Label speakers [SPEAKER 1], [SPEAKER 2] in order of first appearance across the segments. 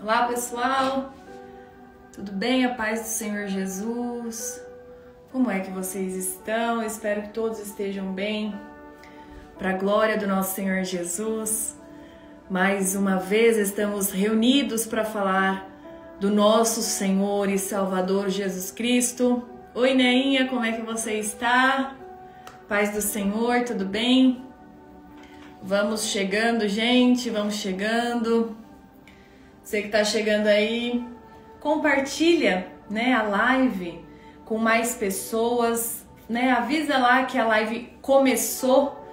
[SPEAKER 1] Olá pessoal, tudo bem? A paz do Senhor Jesus. Como é que vocês estão? Espero que todos estejam bem. Para a glória do nosso Senhor Jesus, mais uma vez estamos reunidos para falar do nosso Senhor e Salvador Jesus Cristo. Oi Neinha, como é que você está? Paz do Senhor, tudo bem? Vamos chegando, gente, vamos chegando. Você que está chegando aí, compartilha, né, a live com mais pessoas, né? Avisa lá que a live começou,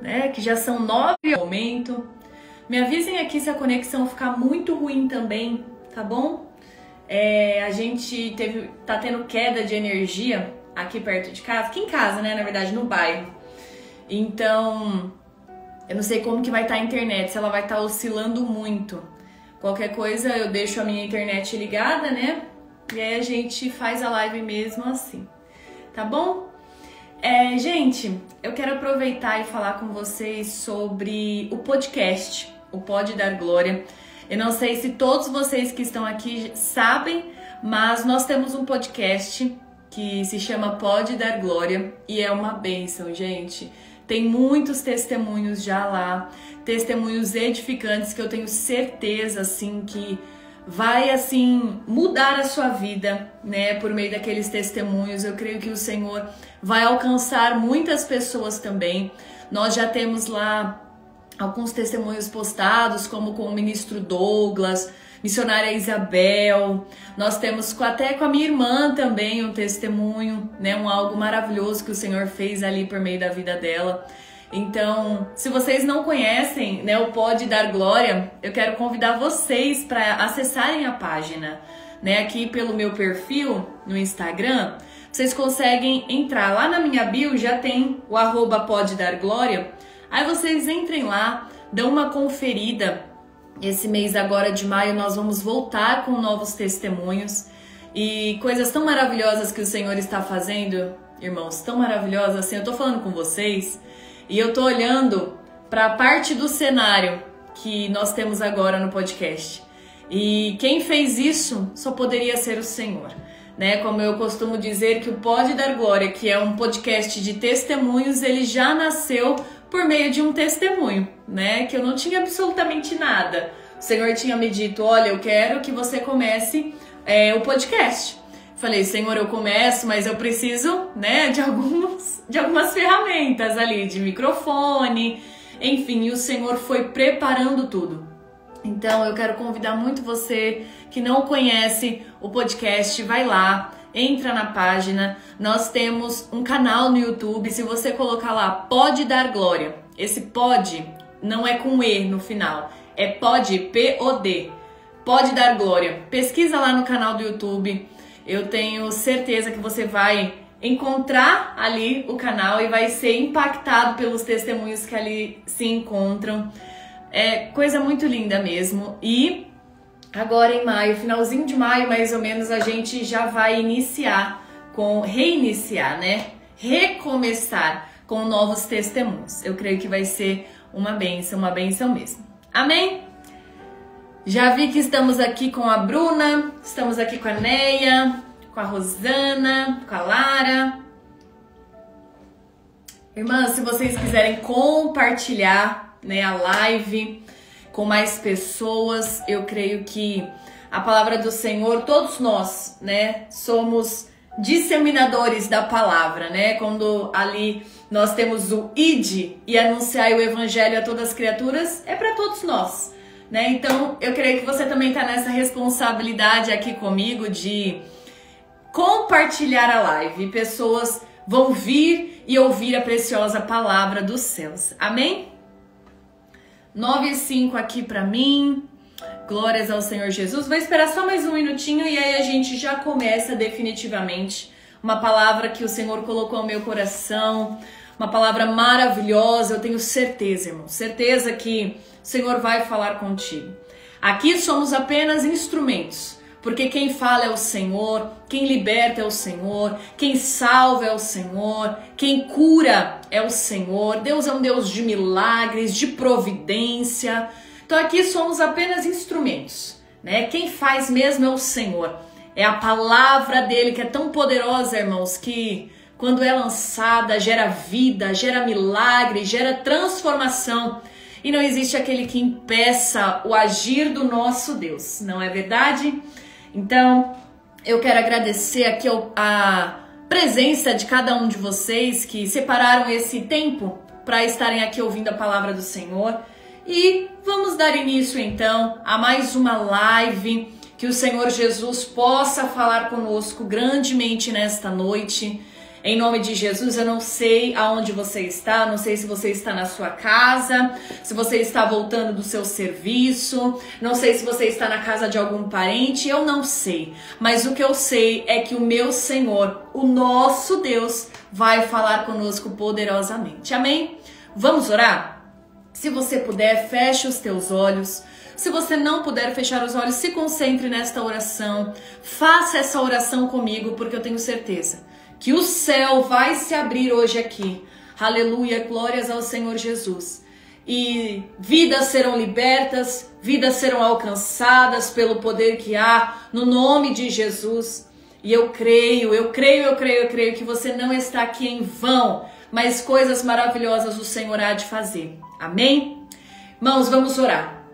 [SPEAKER 1] né? Que já são 9 no momento. Me avisem aqui se a conexão ficar muito ruim também, tá bom? A gente tá tendo queda de energia aqui perto de casa, aqui em casa, né? Na verdade, no bairro. Então, eu não sei como que vai estar a internet, se ela vai estar oscilando muito. Qualquer coisa eu deixo a minha internet ligada, né? E aí a gente faz a live mesmo assim, tá bom? Gente, eu quero aproveitar e falar com vocês sobre o podcast, o Pode Dar Glória. Eu não sei se todos vocês que estão aqui sabem, mas nós temos um podcast que se chama Pode Dar Glória e é uma bênção, gente. Tem muitos testemunhos já lá, testemunhos edificantes que eu tenho certeza, assim, que vai, assim, mudar a sua vida, né? Por meio daqueles testemunhos, eu creio que o Senhor vai alcançar muitas pessoas também. Nós já temos lá alguns testemunhos postados, como com o ministro Douglas, missionária Isabel. Nós temos até com a minha irmã também um testemunho, né? Algo maravilhoso que o Senhor fez ali por meio da vida dela. Então, se vocês não conhecem, né, o Pode Dar Glória, eu quero convidar vocês para acessarem a página, né? Aqui pelo meu perfil no Instagram, vocês conseguem entrar lá na minha bio, já tem o @Pode Dar Glória. Aí vocês entrem lá, dão uma conferida. Esse mês agora de maio nós vamos voltar com novos testemunhos e coisas tão maravilhosas que o Senhor está fazendo, irmãos, tão maravilhosas assim. Eu tô falando com vocês e eu tô olhando para a parte do cenário que nós temos agora no podcast. E quem fez isso só poderia ser o Senhor, né? Como eu costumo dizer que o Pode Dar Glória, que é um podcast de testemunhos, ele já nasceu por meio de um testemunho, né? Que eu não tinha absolutamente nada. O Senhor tinha me dito, olha, eu quero que você comece o podcast. Falei, Senhor, eu começo, mas eu preciso, né, de algumas ferramentas ali, de microfone, enfim, e o Senhor foi preparando tudo. Então, eu quero convidar muito você que não conhece o podcast, vai lá, entra na página, nós temos um canal no YouTube, se você colocar lá, Pode Dar Glória, esse pode não é com E no final, é pode, P-O-D, Pode Dar Glória, pesquisa lá no canal do YouTube, eu tenho certeza que você vai encontrar ali o canal e vai ser impactado pelos testemunhos que ali se encontram, é coisa muito linda mesmo. E agora em maio, finalzinho de maio mais ou menos, a gente já vai reiniciar, né? Recomeçar com novos testemunhos. Eu creio que vai ser uma bênção mesmo. Amém? Já vi que estamos aqui com a Bruna, estamos aqui com a Neia, com a Rosana, com a Lara. Irmãs, se vocês quiserem compartilhar, né, a live com mais pessoas, eu creio que a palavra do Senhor, todos nós, né, somos disseminadores da palavra, né? Quando ali nós temos o ide e anunciar o evangelho a todas as criaturas, é para todos nós, né? Então, eu creio que você também está nessa responsabilidade aqui comigo de compartilhar a live. Pessoas vão vir e ouvir a preciosa palavra dos céus. Amém? 9:05 aqui para mim. Glórias ao Senhor Jesus. Vou esperar só mais um minutinho e aí a gente já começa definitivamente uma palavra que o Senhor colocou no meu coração, uma palavra maravilhosa. Eu tenho certeza, irmão, certeza que o Senhor vai falar contigo. Aqui somos apenas instrumentos, porque quem fala é o Senhor, quem liberta é o Senhor, quem salva é o Senhor, quem cura é o Senhor. Deus é um Deus de milagres, de providência. Então aqui somos apenas instrumentos, né? Quem faz mesmo é o Senhor. É a palavra dele que é tão poderosa, irmãos, que quando é lançada gera vida, gera milagre, gera transformação. E não existe aquele que impeça o agir do nosso Deus, não é verdade? Então, eu quero agradecer aqui a presença de cada um de vocês que separaram esse tempo para estarem aqui ouvindo a palavra do Senhor. E vamos dar início então a mais uma live, que o Senhor Jesus possa falar conosco grandemente nesta noite. Em nome de Jesus, eu não sei aonde você está, não sei se você está na sua casa, se você está voltando do seu serviço, não sei se você está na casa de algum parente, eu não sei. Mas o que eu sei é que o meu Senhor, o nosso Deus, vai falar conosco poderosamente. Amém? Vamos orar? Se você puder, feche os teus olhos. Se você não puder fechar os olhos, se concentre nesta oração. Faça essa oração comigo, porque eu tenho certeza que o céu vai se abrir hoje aqui. Aleluia, glórias ao Senhor Jesus. E vidas serão libertas, vidas serão alcançadas pelo poder que há no nome de Jesus. E eu creio que você não está aqui em vão, mas coisas maravilhosas o Senhor há de fazer. Amém? Irmãos, vamos orar.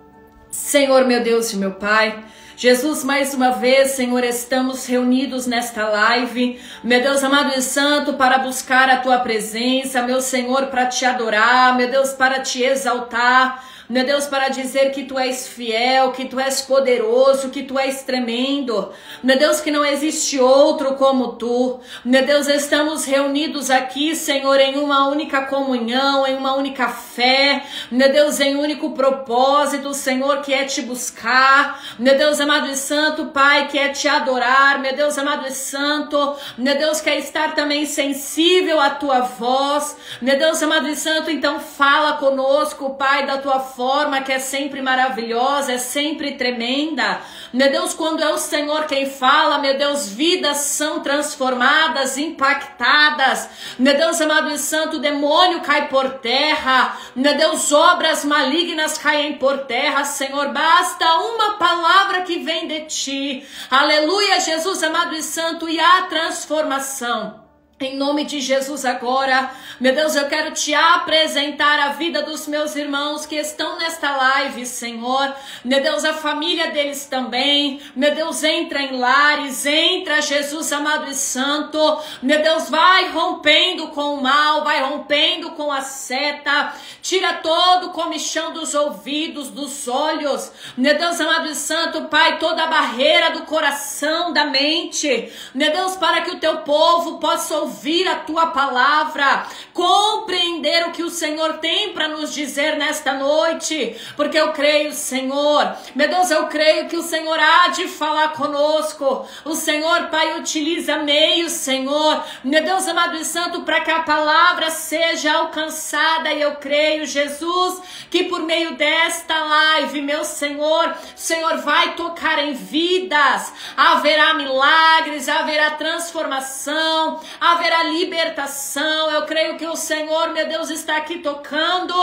[SPEAKER 1] Senhor, meu Deus e meu Pai, Jesus, mais uma vez, Senhor, estamos reunidos nesta live, meu Deus amado e santo, para buscar a Tua presença, meu Senhor, para Te adorar, meu Deus, para Te exaltar, meu Deus, para dizer que Tu és fiel, que Tu és poderoso, que Tu és tremendo, meu Deus, que não existe outro como Tu, meu Deus, estamos reunidos aqui, Senhor, em uma única comunhão, em uma única fé, meu Deus, em um único propósito, Senhor, que é Te buscar, meu Deus amado e santo, Pai, que é Te adorar, meu Deus amado e santo, meu Deus, quer estar também sensível à Tua voz, meu Deus amado e santo, então fala conosco, Pai, da Tua forma que é sempre maravilhosa, é sempre tremenda. Meu Deus, quando é o Senhor quem fala, meu Deus, vidas são transformadas, impactadas. Meu Deus amado e santo, o demônio cai por terra. Meu Deus, obras malignas caem por terra, Senhor. Basta uma palavra que vem de Ti. Aleluia, Jesus amado e santo, e há transformação. Em nome de Jesus agora, meu Deus, eu quero Te apresentar a vida dos meus irmãos que estão nesta live, Senhor. Meu Deus, a família deles também. Meu Deus, entra em lares, entra, Jesus amado e santo. Meu Deus, vai rompendo com o mal, vai rompendo com a seta. Tira todo o comichão dos ouvidos, dos olhos. Meu Deus amado e santo, Pai, toda a barreira do coração, da mente. Meu Deus, para que o Teu povo possa ouvir a Tua palavra, compreender o que o Senhor tem para nos dizer nesta noite, porque eu creio, Senhor, meu Deus, eu creio que o Senhor há de falar conosco. O Senhor, Pai, utiliza meios, Senhor, meu Deus amado e santo, para que a palavra seja alcançada, e eu creio, Jesus, que por meio desta live, meu Senhor, o Senhor vai tocar em vidas, haverá milagres, haverá transformação, haverá libertação. Eu creio que o Senhor, meu Deus, está aqui tocando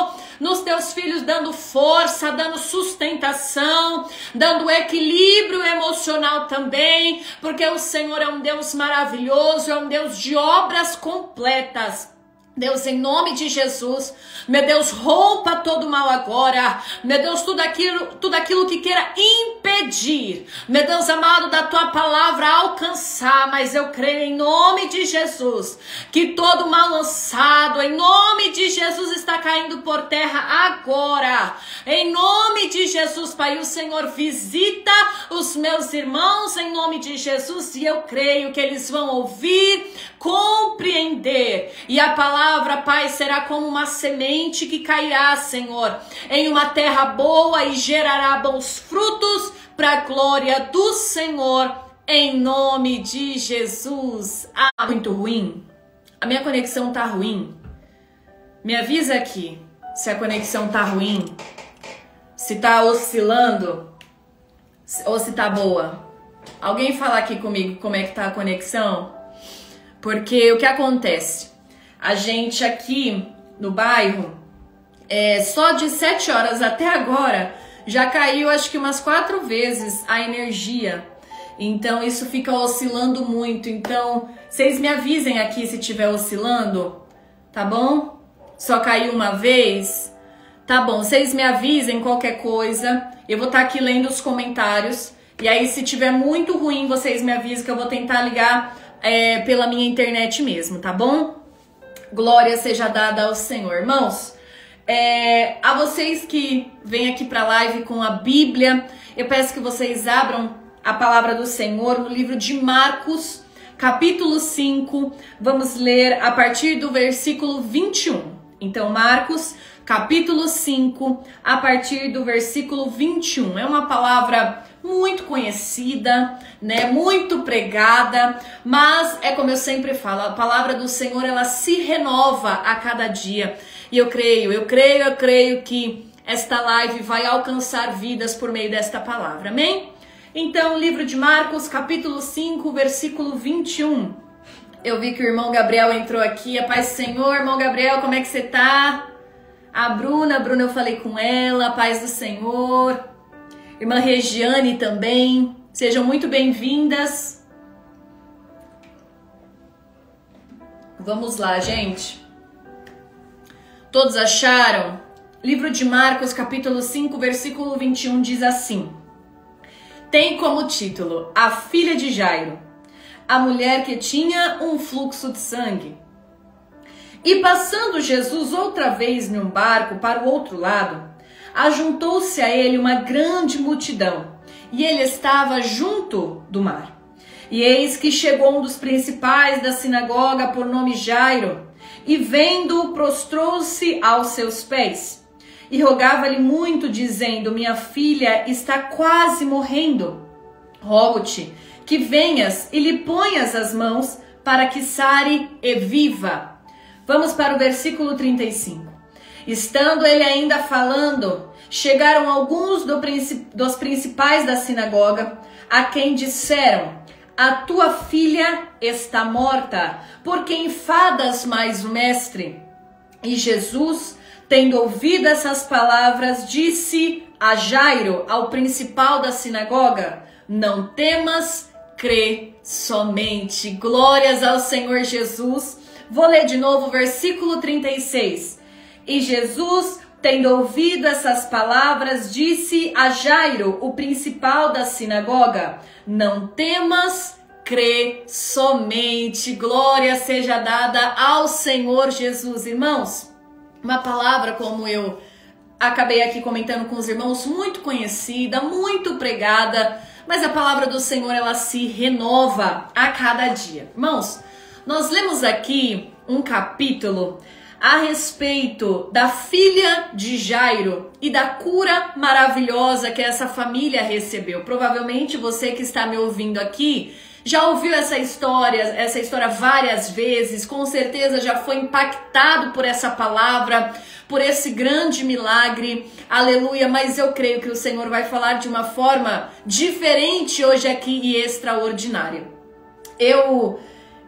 [SPEAKER 1] nos Teus filhos, dando força, dando sustentação, dando equilíbrio emocional também, porque o Senhor é um Deus maravilhoso, é um Deus de obras completas. Deus, em nome de Jesus, meu Deus, rompa todo mal agora, meu Deus, tudo aquilo que queira impedir, meu Deus amado, da Tua palavra alcançar, mas eu creio em nome de Jesus, que todo mal lançado, em nome de Jesus, está caindo por terra agora, em nome de Jesus, Pai, o Senhor visita os meus irmãos, em nome de Jesus, e eu creio que eles vão ouvir, compreender, e a palavra, Pai, será como uma semente que cairá, Senhor, em uma terra boa e gerará bons frutos para a glória do Senhor, em nome de Jesus. Ah, muito ruim? A minha conexão tá ruim? Me avisa aqui se a conexão tá ruim, se tá oscilando ou se tá boa. Alguém fala aqui comigo como é que tá a conexão? Porque o que acontece? A gente aqui no bairro, só de 7 horas até agora, já caiu acho que umas 4 vezes a energia. Então isso fica oscilando muito. Então vocês me avisem aqui se estiver oscilando, tá bom? Só caiu uma vez? Tá bom, vocês me avisem qualquer coisa. Eu vou estar aqui lendo os comentários. E aí se tiver muito ruim, vocês me avisem que eu vou tentar ligar pela minha internet mesmo, tá bom? Glória seja dada ao Senhor. Irmãos, a vocês que vêm aqui para a live com a Bíblia, eu peço que vocês abram a palavra do Senhor no livro de Marcos, capítulo 5. Vamos ler a partir do versículo 21. Então, Marcos, capítulo 5, a partir do versículo 21. É uma palavra muito conhecida, né? Muito pregada, mas é como eu sempre falo, a palavra do Senhor, ela se renova a cada dia. E eu creio que esta live vai alcançar vidas por meio desta palavra. Amém? Então, livro de Marcos, capítulo 5, versículo 21. Eu vi que o irmão Gabriel entrou aqui. A paz do Senhor, irmão Gabriel, como é que você tá? A Bruna eu falei com ela, a paz do Senhor. Irmã Regiane também, sejam muito bem-vindas. Vamos lá, gente. Todos acharam? Livro de Marcos, capítulo 5, versículo 21 diz assim: tem como título A Filha de Jairo, a mulher que tinha um fluxo de sangue. E passando Jesus outra vez num barco para o outro lado, ajuntou-se a ele uma grande multidão, e ele estava junto do mar. E eis que chegou um dos principais da sinagoga, por nome Jairo, e vendo-o, prostrou-se aos seus pés, e rogava-lhe muito, dizendo: minha filha está quase morrendo. Rogo-te que venhas e lhe ponhas as mãos, para que sare e viva. Vamos para o versículo 35. Estando ele ainda falando, chegaram alguns dos principais da sinagoga, a quem disseram: a tua filha está morta, por que enfadas mais o mestre? E Jesus, tendo ouvido essas palavras, disse a Jairo, ao principal da sinagoga: não temas, crê somente. Glórias ao Senhor Jesus. Vou ler de novo o versículo 36. E Jesus, tendo ouvido essas palavras, disse a Jairo, o principal da sinagoga: não temas, crê somente. Glória seja dada ao Senhor Jesus. Irmãos, uma palavra, como eu acabei aqui comentando com os irmãos, muito conhecida, muito pregada, mas a palavra do Senhor, ela se renova a cada dia. Irmãos, nós lemos aqui um capítulo a respeito da filha de Jairo e da cura maravilhosa que essa família recebeu. Provavelmente você que está me ouvindo aqui já ouviu essa história várias vezes, com certeza já foi impactado por essa palavra, por esse grande milagre, aleluia, mas eu creio que o Senhor vai falar de uma forma diferente hoje aqui e extraordinária. Eu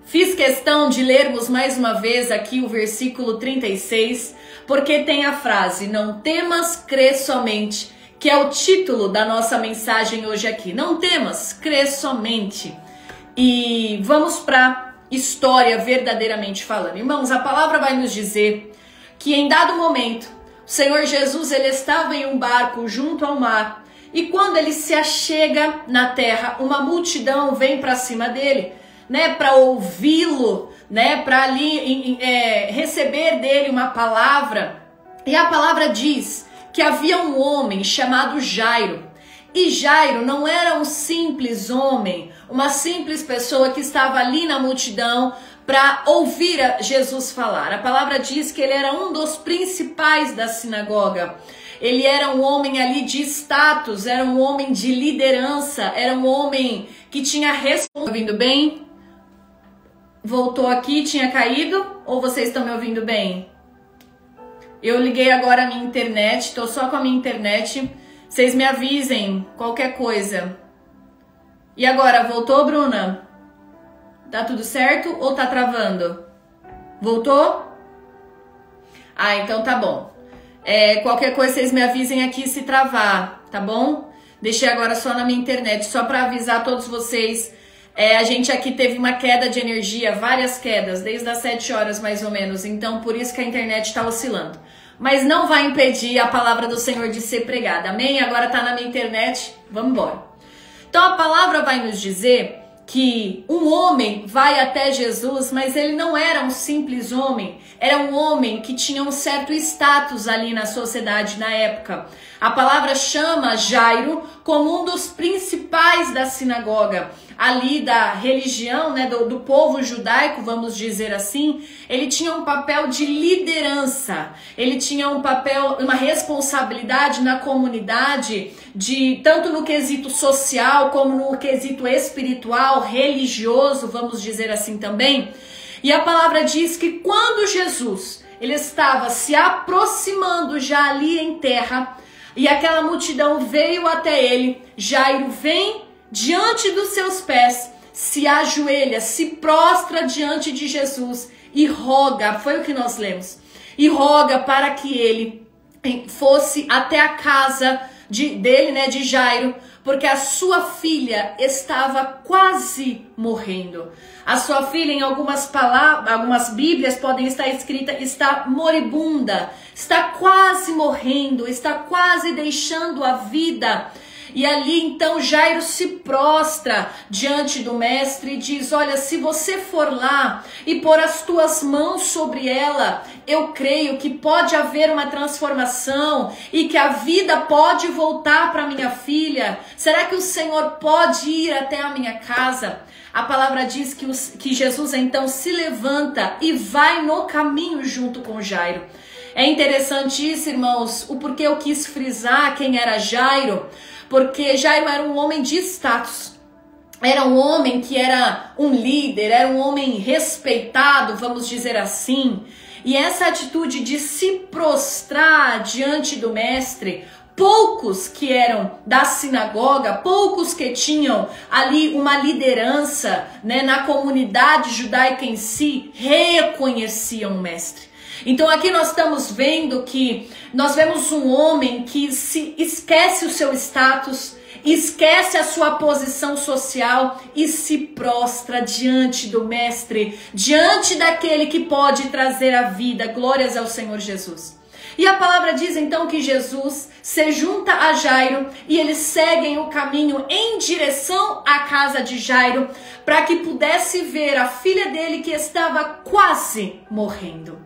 [SPEAKER 1] fiz questão de lermos mais uma vez aqui o versículo 36, porque tem a frase: não temas, crê somente, que é o título da nossa mensagem hoje aqui. Não temas, crê somente. E vamos para a história verdadeiramente falando. Irmãos, a palavra vai nos dizer que em dado momento, o Senhor Jesus, ele estava em um barco junto ao mar, e quando ele se achega na terra, uma multidão vem para cima dele, né, para ouvi-lo, né, para ali receber dele uma palavra. E a palavra diz que havia um homem chamado Jairo. E Jairo não era um simples homem, uma simples pessoa que estava ali na multidão para ouvir Jesus falar. A palavra diz que ele era um dos principais da sinagoga. Ele era um homem ali de status, era um homem de liderança, era um homem que tinha responsabilidade. Ouvindo bem? Voltou aqui, tinha caído? Ou vocês estão me ouvindo bem? Eu liguei agora a minha internet, estou só com a minha internet. Vocês me avisem qualquer coisa. E agora, voltou, Bruna? Tá tudo certo ou tá travando? Voltou? Ah, então tá bom. Qualquer coisa vocês me avisem aqui se travar, tá bom? Deixei agora só na minha internet, só para avisar a todos vocês. A gente aqui teve uma queda de energia, várias quedas, desde as 7 horas mais ou menos. Então, por isso que a internet está oscilando. Mas não vai impedir a palavra do Senhor de ser pregada, amém? Agora tá na minha internet, vamos embora. Então, a palavra vai nos dizer que um homem vai até Jesus, mas ele não era um simples homem, era um homem que tinha um certo status ali na sociedade na época. A palavra chama Jairo como um dos principais da sinagoga, ali da religião, né, do povo judaico, vamos dizer assim. Ele tinha um papel de liderança, ele tinha um papel, uma responsabilidade na comunidade, tanto no quesito social como no quesito espiritual, religioso, vamos dizer assim também. E a palavra diz que quando Jesus ele estava se aproximando já ali em terra, e aquela multidão veio até ele, Jairo vem diante dos seus pés, se ajoelha, se prostra diante de Jesus e roga, foi o que nós lemos, e roga para que ele fosse até a casa dele, né, de Jairo, porque a sua filha estava quase morrendo. A sua filha, em algumas bíblias podem estar escrita, está moribunda, está quase morrendo, está quase deixando a vida. E ali então Jairo se prostra diante do mestre e diz: olha, se você for lá e pôr as tuas mãos sobre ela, eu creio que pode haver uma transformação e que a vida pode voltar para minha filha. Será que o Senhor pode ir até a minha casa? A palavra diz que Jesus então se levanta e vai no caminho junto com Jairo. É interessante isso, irmãos, o porquê eu quis frisar quem era Jairo. Porque Jairo era um homem de status, era um homem que era um líder, era um homem respeitado, vamos dizer assim. E essa atitude de se prostrar diante do mestre, poucos que eram da sinagoga, poucos que tinham ali uma liderança, né, na comunidade judaica em si, reconheciam o mestre. Então aqui nós estamos vendo que nós vemos um homem que se esquece o seu status, esquece a sua posição social e se prostra diante do mestre, diante daquele que pode trazer a vida. Glórias ao Senhor Jesus. E a palavra diz então que Jesus se junta a Jairo e eles seguem o caminho em direção à casa de Jairo para que pudesse ver a filha dele que estava quase morrendo.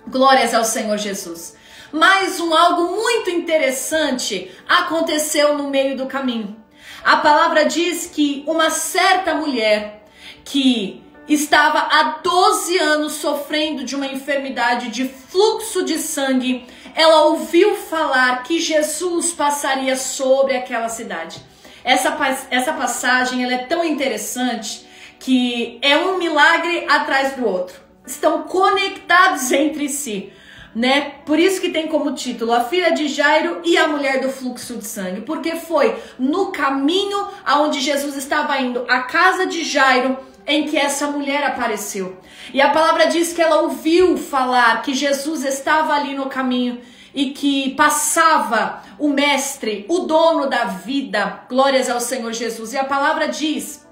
[SPEAKER 1] Glórias ao Senhor Jesus. Mas algo muito interessante aconteceu no meio do caminho. A palavra diz que uma certa mulher que estava há 12 anos sofrendo de uma enfermidade de fluxo de sangue, ela ouviu falar que Jesus passaria sobre aquela cidade. Essa passagem ela é tão interessante que é um milagre atrás do outro. Estão conectados entre si, né? Por isso que tem como título a filha de Jairo e a mulher do fluxo de sangue, porque foi no caminho aonde Jesus estava indo, a casa de Jairo, em que essa mulher apareceu. E a palavra diz que ela ouviu falar que Jesus estava ali no caminho e que passava o mestre, o dono da vida. Glórias ao Senhor Jesus. E a palavra diz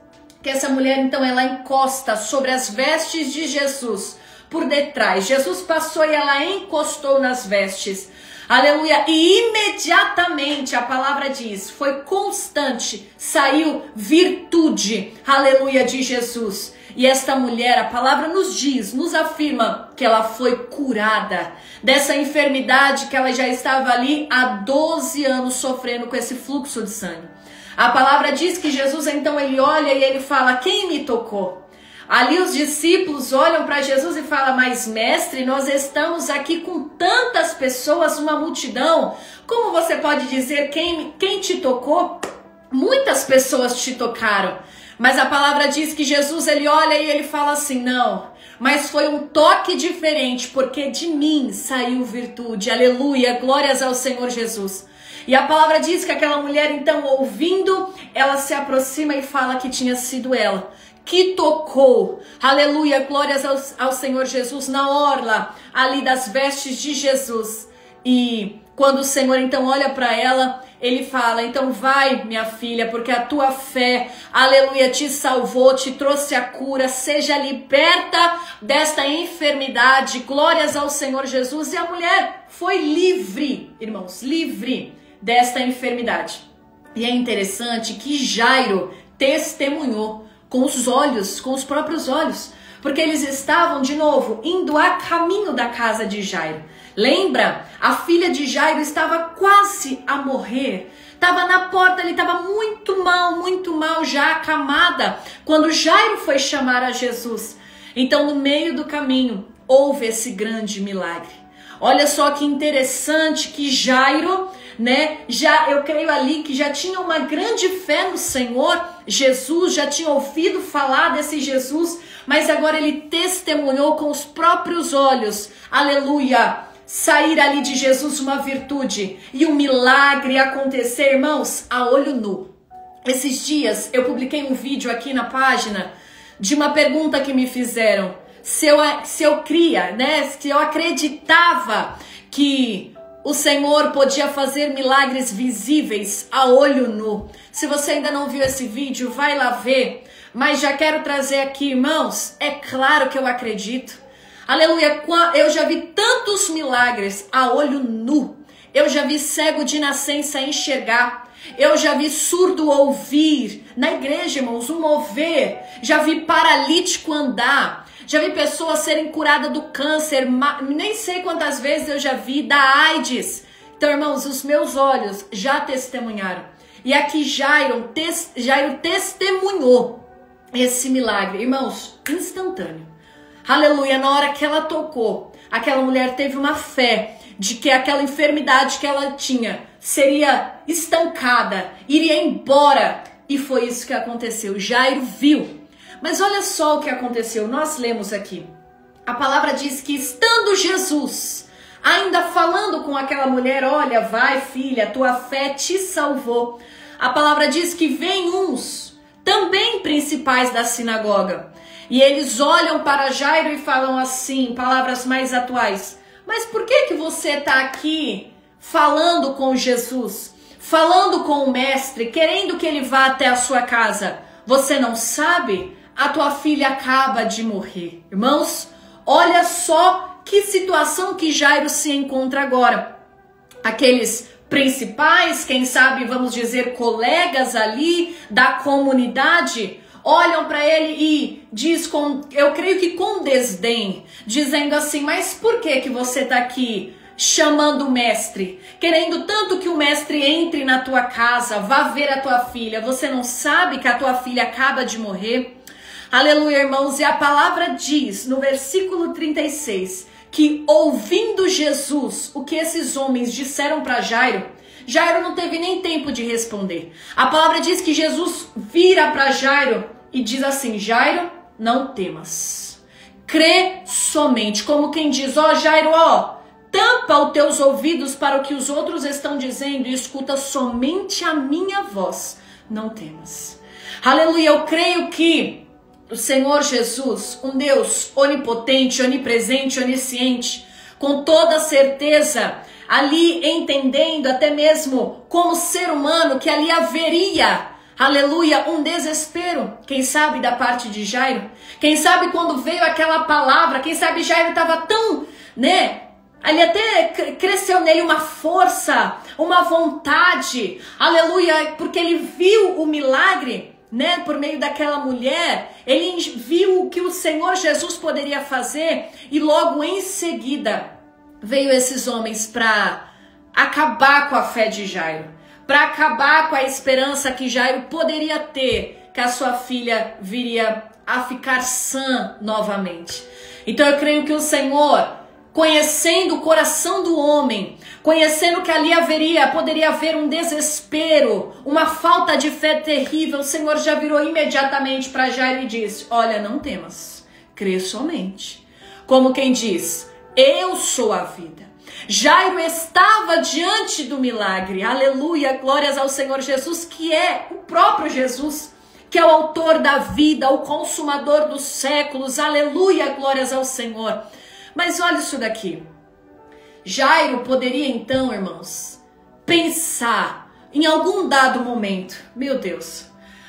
[SPEAKER 1] que essa mulher, então, ela encosta sobre as vestes de Jesus por detrás. Jesus passou e ela encostou nas vestes. Aleluia. E imediatamente, a palavra diz, foi constante, saiu virtude. Aleluia, de Jesus. E esta mulher, a palavra nos diz, nos afirma que ela foi curada dessa enfermidade que ela já estava ali há 12 anos sofrendo com esse fluxo de sangue. A palavra diz que Jesus então ele olha e ele fala: quem me tocou? Ali os discípulos olham para Jesus e falam: mas mestre, nós estamos aqui com tantas pessoas, uma multidão, como você pode dizer quem te tocou? Muitas pessoas te tocaram. Mas a palavra diz que Jesus ele olha e ele fala assim: não, mas foi um toque diferente, porque de mim saiu virtude. Aleluia, glórias ao Senhor Jesus. E a palavra diz que aquela mulher, então, ouvindo, ela se aproxima e fala que tinha sido ela que tocou, aleluia, glórias ao Senhor Jesus, na orla ali das vestes de Jesus. E quando o Senhor então olha para ela, ele fala, então vai, minha filha, porque a tua fé, aleluia, te salvou, te trouxe a cura, seja liberta desta enfermidade, glórias ao Senhor Jesus. E a mulher foi livre, irmãos, livre desta enfermidade. E é interessante que Jairo testemunhou com os olhos, com os próprios olhos, porque eles estavam, de novo, indo a caminho da casa de Jairo. Lembra? A filha de Jairo estava quase a morrer. Estava na porta, ele estava muito mal, já acamada, quando Jairo foi chamar a Jesus. Então, no meio do caminho, houve esse grande milagre. Olha só que interessante que Jairo, eu creio ali que já tinha uma grande fé no Senhor Jesus, já tinha ouvido falar desse Jesus, mas agora ele testemunhou com os próprios olhos, aleluia, sair ali de Jesus uma virtude e um milagre acontecer, irmãos, a olho nu. Esses dias eu publiquei um vídeo aqui na página de uma pergunta que me fizeram, se eu cria, se eu acreditava que o Senhor podia fazer milagres visíveis a olho nu. Se você ainda não viu esse vídeo, vai lá ver. Mas já quero trazer aqui, irmãos, é claro que eu acredito. Aleluia, eu já vi tantos milagres a olho nu. Eu já vi cego de nascença enxergar. Eu já vi surdo ouvir. Na igreja, irmãos, um mover. Já vi paralítico andar. Já vi pessoas serem curadas do câncer. Nem sei quantas vezes eu já vi da AIDS. Então, irmãos, os meus olhos já testemunharam. E aqui Jairo testemunhou esse milagre, irmãos, instantâneo. Aleluia, na hora que ela tocou, aquela mulher teve uma fé de que aquela enfermidade que ela tinha seria estancada, iria embora. E foi isso que aconteceu. Jairo viu. Mas olha só o que aconteceu. Nós lemos aqui. A palavra diz que estando Jesus ainda falando com aquela mulher, olha, vai filha, tua fé te salvou. A palavra diz que vem uns, também principais da sinagoga, e eles olham para Jairo e falam assim, palavras mais atuais, mas por que você está aqui falando com Jesus, falando com o mestre, querendo que ele vá até a sua casa? Você não sabe? A tua filha acaba de morrer. Irmãos, olha só que situação que Jairo se encontra agora. Aqueles principais, quem sabe, vamos dizer, colegas ali da comunidade, olham para ele e diz eu creio que com desdém, dizendo assim, mas por que você está aqui chamando o mestre, querendo tanto que o mestre entre na tua casa, vá ver a tua filha, você não sabe que a tua filha acaba de morrer? Aleluia, irmãos, e a palavra diz no versículo 36, que ouvindo Jesus o que esses homens disseram para Jairo, Jairo não teve nem tempo de responder. A palavra diz que Jesus vira para Jairo e diz assim, Jairo, não temas, crê somente, como quem diz, Jairo, tampa os teus ouvidos para o que os outros estão dizendo e escuta somente a minha voz, não temas. Aleluia, eu creio que o Senhor Jesus, um Deus onipotente, onipresente, onisciente, com toda certeza, ali entendendo até mesmo como ser humano que ali haveria, aleluia, um desespero, quem sabe da parte de Jairo, quem sabe quando veio aquela palavra, quem sabe Jairo estava tão, ali até cresceu nele uma força, uma vontade, aleluia, porque ele viu o milagre, por meio daquela mulher, ele viu o que o Senhor Jesus poderia fazer e logo em seguida veio esses homens para acabar com a fé de Jairo, para acabar com a esperança que Jairo poderia ter, que a sua filha viria a ficar sã novamente. Então eu creio que o Senhor, conhecendo o coração do homem, conhecendo que ali poderia haver um desespero, uma falta de fé terrível, o Senhor já virou imediatamente para Jairo e disse, olha, não temas, crê somente. Como quem diz, eu sou a vida. Jairo estava diante do milagre, aleluia, glórias ao Senhor Jesus, que é o próprio Jesus, que é o autor da vida, o consumador dos séculos, aleluia, glórias ao Senhor. Mas olha isso daqui. Jairo poderia então, irmãos, pensar em algum dado momento, meu Deus,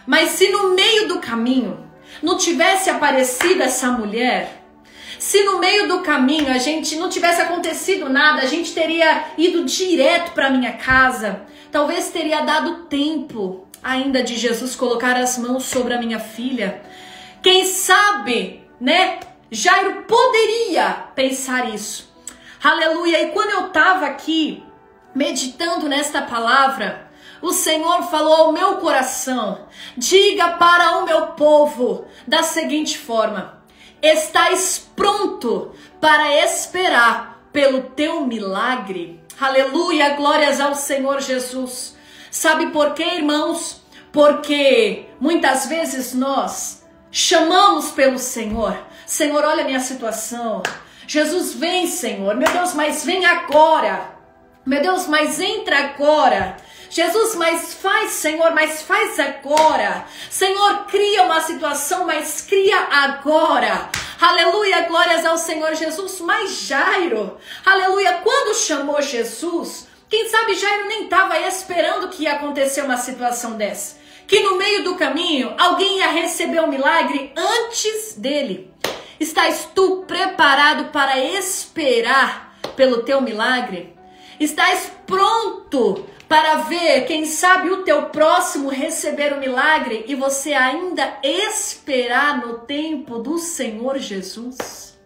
[SPEAKER 1] mas se no meio do caminho não tivesse aparecido essa mulher, se no meio do caminho a gente não tivesse acontecido nada, a gente teria ido direto para minha casa, talvez teria dado tempo ainda de Jesus colocar as mãos sobre a minha filha. Quem sabe, né? Jairo poderia pensar isso. Aleluia. E quando eu estava aqui meditando nesta palavra, o Senhor falou ao meu coração: diga para o meu povo da seguinte forma: estais pronto para esperar pelo teu milagre. Aleluia, glórias ao Senhor Jesus. Sabe por quê, irmãos? Porque muitas vezes nós chamamos pelo Senhor. Senhor, olha a minha situação. Jesus, vem, Senhor. Meu Deus, mas vem agora. Meu Deus, mas entra agora. Jesus, mas faz, Senhor, mas faz agora. Senhor, cria uma situação, mas cria agora. Aleluia, glórias ao Senhor Jesus. Mas Jairo, aleluia, quando chamou Jesus, quem sabe Jairo nem estava esperando que ia acontecer uma situação dessa. Que no meio do caminho alguém ia receber o milagre antes dele. Estás tu preparado para esperar pelo teu milagre? Estás pronto para ver, quem sabe, o teu próximo receber o milagre e você ainda esperar no tempo do Senhor Jesus?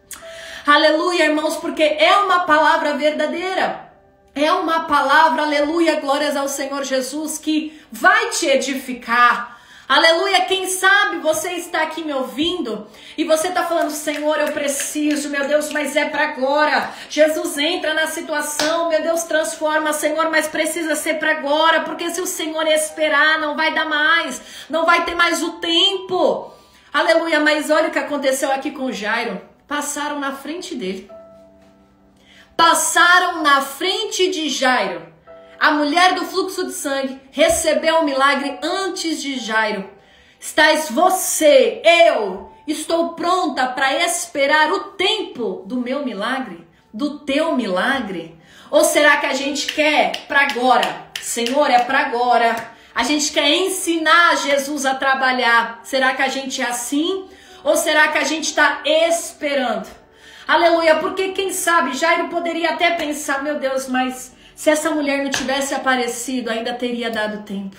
[SPEAKER 1] Aleluia, irmãos, porque é uma palavra verdadeira. É uma palavra, aleluia, glórias ao Senhor Jesus, que vai te edificar. Aleluia, quem sabe você está aqui me ouvindo e você está falando: Senhor, eu preciso, meu Deus, mas é para agora. Jesus, entra na situação, meu Deus, transforma, Senhor, mas precisa ser para agora, porque se o Senhor esperar, não vai dar mais, não vai ter mais o tempo. Aleluia, mas olha o que aconteceu aqui com Jairo. Passaram na frente dele. Passaram na frente de Jairo. A mulher do fluxo de sangue recebeu o milagre antes de Jairo. Estás você, eu, estou pronta para esperar o tempo do meu milagre, do teu milagre? Ou será que a gente quer para agora? Senhor, é para agora. A gente quer ensinar Jesus a trabalhar. Será que a gente é assim? Ou será que a gente está esperando? Aleluia, porque quem sabe Jairo poderia até pensar: meu Deus, mas se essa mulher não tivesse aparecido, ainda teria dado tempo.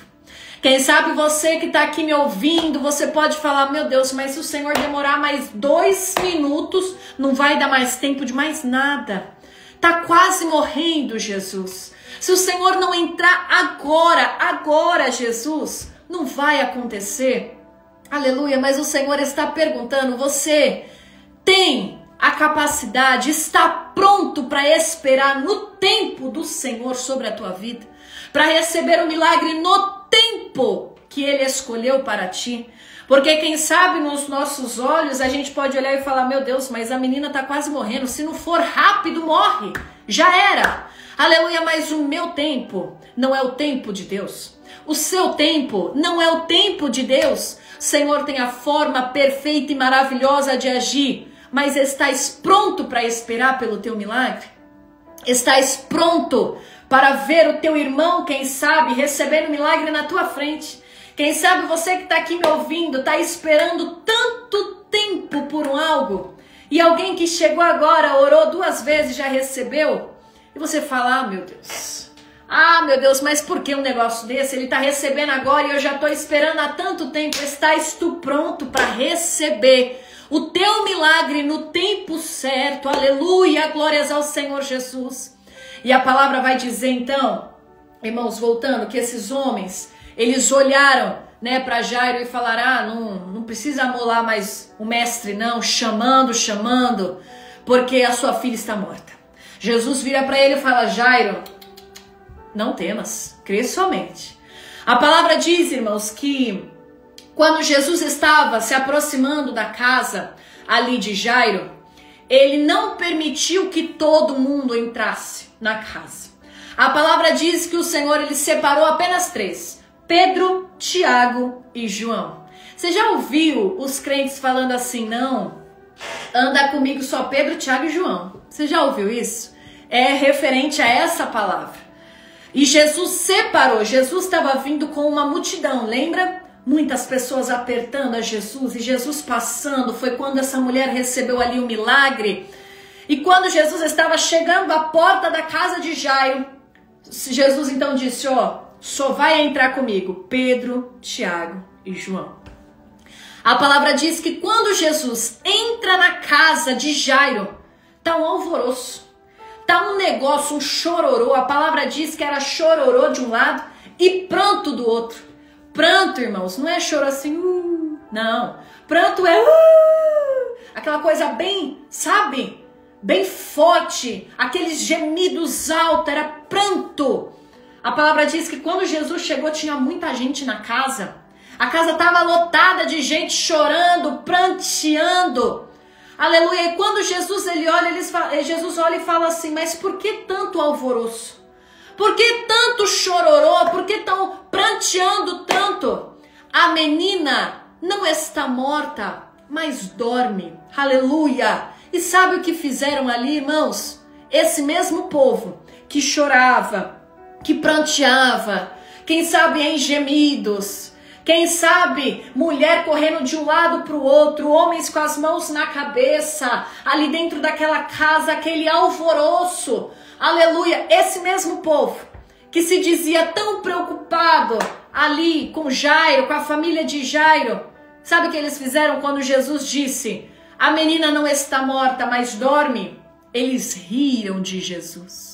[SPEAKER 1] Quem sabe você que está aqui me ouvindo, você pode falar: meu Deus, mas se o Senhor demorar mais 2 minutos, não vai dar mais tempo de mais nada. Está quase morrendo, Jesus. Se o Senhor não entrar agora, Jesus, não vai acontecer. Aleluia, mas o Senhor está perguntando: você tem a capacidade, está pronto para esperar no tempo do Senhor sobre a tua vida? Para receber o milagre no tempo que Ele escolheu para ti? Porque quem sabe nos nossos olhos a gente pode olhar e falar: meu Deus, mas a menina está quase morrendo, se não for rápido morre, já era. Aleluia, mas o meu tempo não é o tempo de Deus. O seu tempo não é o tempo de Deus. O Senhor tem a forma perfeita e maravilhosa de agir. Mas estás pronto para esperar pelo teu milagre? Estás pronto para ver o teu irmão, quem sabe, recebendo milagre na tua frente? Quem sabe você que está aqui me ouvindo, está esperando tanto tempo por algo, e alguém que chegou agora, orou 2 vezes, já recebeu, e você fala: ah, meu Deus, mas por que um negócio desse? Ele está recebendo agora e eu já estou esperando há tanto tempo. Estás tu pronto para receber o teu milagre no tempo certo? Aleluia, glórias ao Senhor Jesus. E a palavra vai dizer então, irmãos, voltando, que esses homens, eles olharam, né, para Jairo e falaram: não precisa amolar mais o mestre não, chamando, porque a sua filha está morta. Jesus vira para ele e fala: Jairo, não temas, crê somente. A palavra diz, irmãos, que quando Jesus estava se aproximando da casa ali de Jairo, ele não permitiu que todo mundo entrasse na casa. A palavra diz que o Senhor, ele separou apenas 3: Pedro, Tiago e João. Você já ouviu os crentes falando assim: não, anda comigo só Pedro, Tiago e João? Você já ouviu isso? é referente a essa palavra. E Jesus separou, Jesus estava vindo com uma multidão, lembra? Muitas pessoas apertando a Jesus e Jesus passando, foi quando essa mulher recebeu ali o milagre. E quando Jesus estava chegando à porta da casa de Jairo, Jesus então disse, ó, só vai entrar comigo Pedro, Tiago e João. A palavra diz que quando Jesus entra na casa de Jairo, tá um alvoroço. Tá um negócio, um chororô. A palavra diz que era chororô de um lado e pranto do outro. Pranto, irmãos, não é choro assim, não. Pranto é aquela coisa bem, sabe? Bem forte. Aqueles gemidos altos, era pranto. A palavra diz que quando Jesus chegou tinha muita gente na casa. A casa estava lotada de gente chorando, pranteando. Aleluia. E quando Jesus Jesus olha e fala assim, mas por que tanto alvoroço? Por que tanto chororô? Por que estão pranteando tanto? A menina não está morta, mas dorme. Aleluia. E sabe o que fizeram ali, irmãos? Esse mesmo povo que chorava, que pranteava, quem sabe em gemidos, quem sabe mulher correndo de um lado para o outro, homens com as mãos na cabeça, ali dentro daquela casa, aquele alvoroço, aleluia, esse mesmo povo que se dizia tão preocupado ali com Jairo, com a família de Jairo, sabe o que eles fizeram quando Jesus disse, a menina não está morta, mas dorme? Eles riram de Jesus.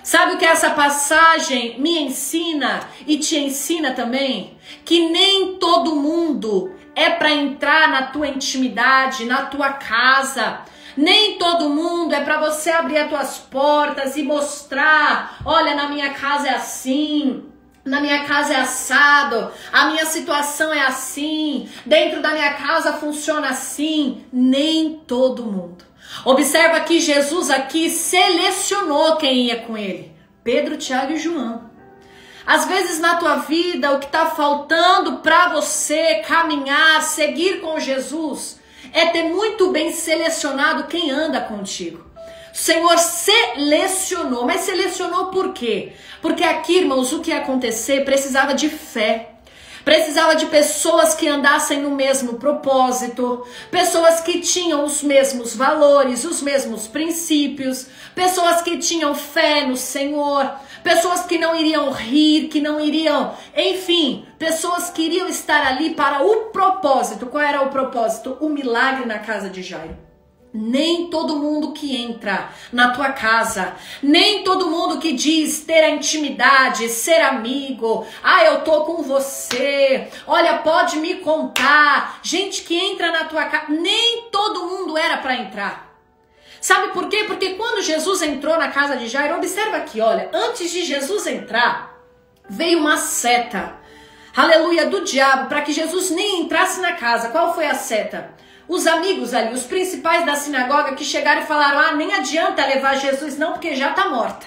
[SPEAKER 1] Sabe o que essa passagem me ensina e te ensina também? Que nem todo mundo é para entrar na tua intimidade, na tua casa. Nem todo mundo é para você abrir as tuas portas e mostrar, olha, na minha casa é assim, na minha casa é assado, a minha situação é assim, dentro da minha casa funciona assim. Nem todo mundo. Observa que Jesus aqui selecionou quem ia com ele. Pedro, Tiago e João. Às vezes na tua vida o que está faltando para você caminhar, seguir com Jesus, é ter muito bem selecionado quem anda contigo. O Senhor selecionou, mas selecionou por quê? Porque aqui, irmãos, o que ia acontecer precisava de fé. Precisava de pessoas que andassem no mesmo propósito, pessoas que tinham os mesmos valores, os mesmos princípios, pessoas que tinham fé no Senhor, pessoas que não iriam rir, que não iriam, enfim, pessoas que iriam estar ali para o propósito. Qual era o propósito? O milagre na casa de Jairo. Nem todo mundo que entra na tua casa, nem todo mundo que diz ter a intimidade, ser amigo, eu tô com você, olha, pode me contar, gente que entra na tua casa, nem todo mundo era para entrar. Sabe por quê? Porque quando Jesus entrou na casa de Jairo, observa aqui, olha, antes de Jesus entrar, veio uma seta, aleluia, do diabo, para que Jesus nem entrasse na casa. Qual foi a seta? Os amigos ali, os principais da sinagoga que chegaram e falaram, nem adianta levar Jesus não, porque já está morta.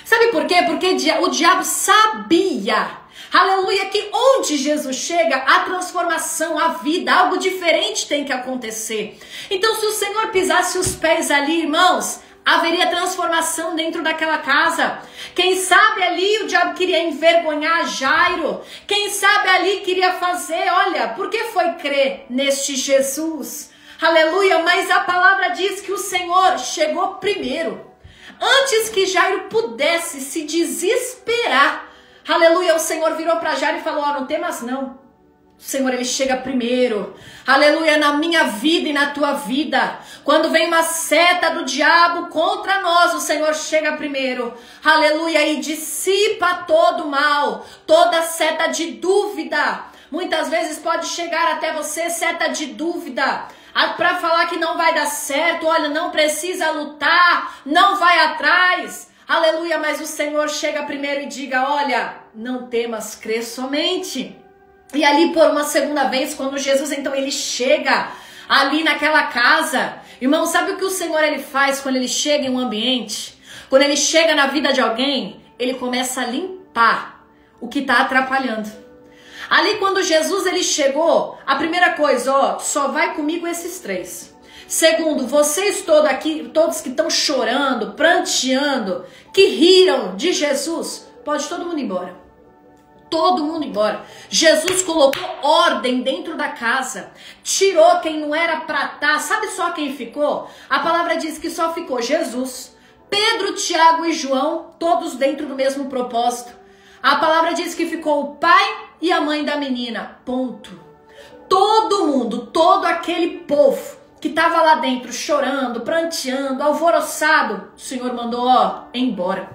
[SPEAKER 1] Sabe por quê? Porque o diabo sabia, aleluia, que onde Jesus chega, a transformação, a vida, algo diferente tem que acontecer. Então se o Senhor pisasse os pés ali, irmãos, haveria transformação dentro daquela casa. Quem sabe ali o diabo queria envergonhar Jairo. Quem sabe ali queria fazer, olha, por que foi crer neste Jesus? Aleluia, mas a palavra diz que o Senhor chegou primeiro. Antes que Jairo pudesse se desesperar, aleluia, o Senhor virou para Jairo e falou, não temas não. O Senhor, ele chega primeiro, aleluia, na minha vida e na tua vida. Quando vem uma seta do diabo contra nós, o Senhor chega primeiro, aleluia, e dissipa todo o mal, toda seta de dúvida. Muitas vezes pode chegar até você seta de dúvida, para falar que não vai dar certo, olha, não precisa lutar, não vai atrás, aleluia, mas o Senhor chega primeiro e diga, olha, não temas, crê somente. E ali por uma segunda vez, quando Jesus então ele chega ali naquela casa, irmão, sabe o que o Senhor ele faz quando ele chega em um ambiente? Quando ele chega na vida de alguém, ele começa a limpar o que está atrapalhando. Ali quando Jesus ele chegou, a primeira coisa, só vai comigo esses três. Segundo, vocês todos que estão chorando, pranteando, que riram de Jesus, pode todo mundo ir embora. Todo mundo embora. Jesus colocou ordem dentro da casa, tirou quem não era pra estar. Sabe só quem ficou? A palavra diz que só ficou Jesus, Pedro, Tiago e João, todos dentro do mesmo propósito. A palavra diz que ficou o pai e a mãe da menina, ponto. Todo mundo, todo aquele povo que estava lá dentro chorando, pranteando, alvoroçado, o Senhor mandou, embora.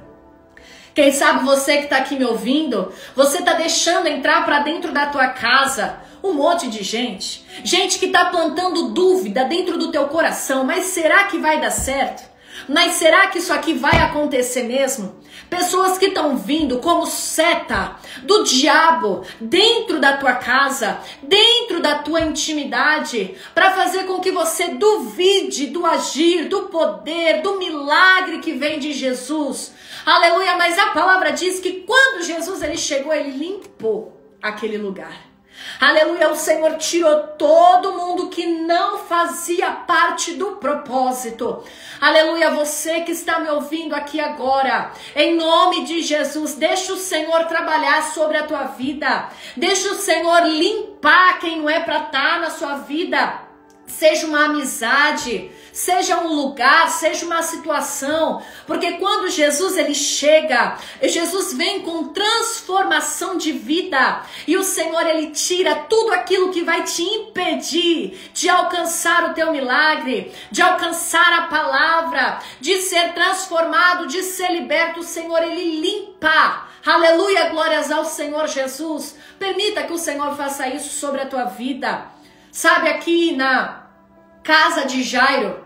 [SPEAKER 1] Quem sabe você que está aqui me ouvindo, você está deixando entrar para dentro da tua casa um monte de gente. Gente que está plantando dúvida dentro do teu coração. Mas será que vai dar certo? Mas será que isso aqui vai acontecer mesmo? Pessoas que estão vindo como seta do diabo dentro da tua casa, dentro da tua intimidade, para fazer com que você duvide do agir, do poder, do milagre que vem de Jesus. Aleluia, mas a palavra diz que quando Jesus ele chegou, ele limpou aquele lugar. Aleluia, o Senhor tirou todo mundo que não fazia parte do propósito. Aleluia, você que está me ouvindo aqui agora, em nome de Jesus, deixa o Senhor trabalhar sobre a tua vida. Deixa o Senhor limpar quem não é para estar na sua vida. Seja uma amizade, seja um lugar, seja uma situação, porque quando Jesus ele chega, Jesus vem com transformação de vida, e o Senhor ele tira tudo aquilo que vai te impedir de alcançar o teu milagre, de alcançar a palavra, de ser transformado, de ser liberto. O Senhor ele limpa. Aleluia, glórias ao Senhor Jesus. Permita que o Senhor faça isso sobre a tua vida. Sabe, aqui na casa de Jairo,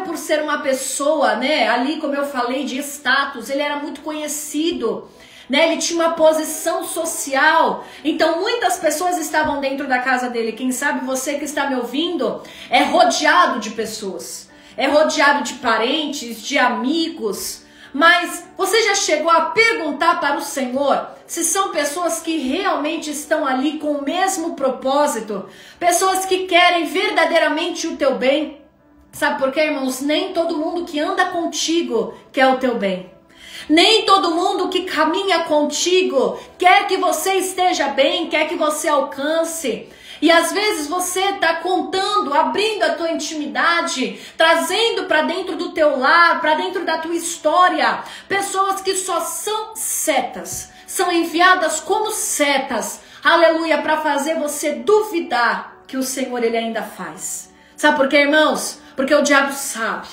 [SPEAKER 1] por ser uma pessoa, né, ali como eu falei, de status, ele era muito conhecido, né, ele tinha uma posição social, então muitas pessoas estavam dentro da casa dele. Quem sabe você que está me ouvindo é rodeado de pessoas, é rodeado de parentes, de amigos, mas você já chegou a perguntar para o Senhor se são pessoas que realmente estão ali com o mesmo propósito, pessoas que querem verdadeiramente o teu bem? Sabe por quê, irmãos? Nem todo mundo que anda contigo quer o teu bem. Nem todo mundo que caminha contigo quer que você esteja bem, quer que você alcance. E às vezes você está contando, abrindo a tua intimidade, trazendo para dentro do teu lar, para dentro da tua história, pessoas que só são setas, são enviadas como setas, aleluia, para fazer você duvidar que o Senhor ele ainda faz. Sabe por quê, irmãos? Porque o diabo sabe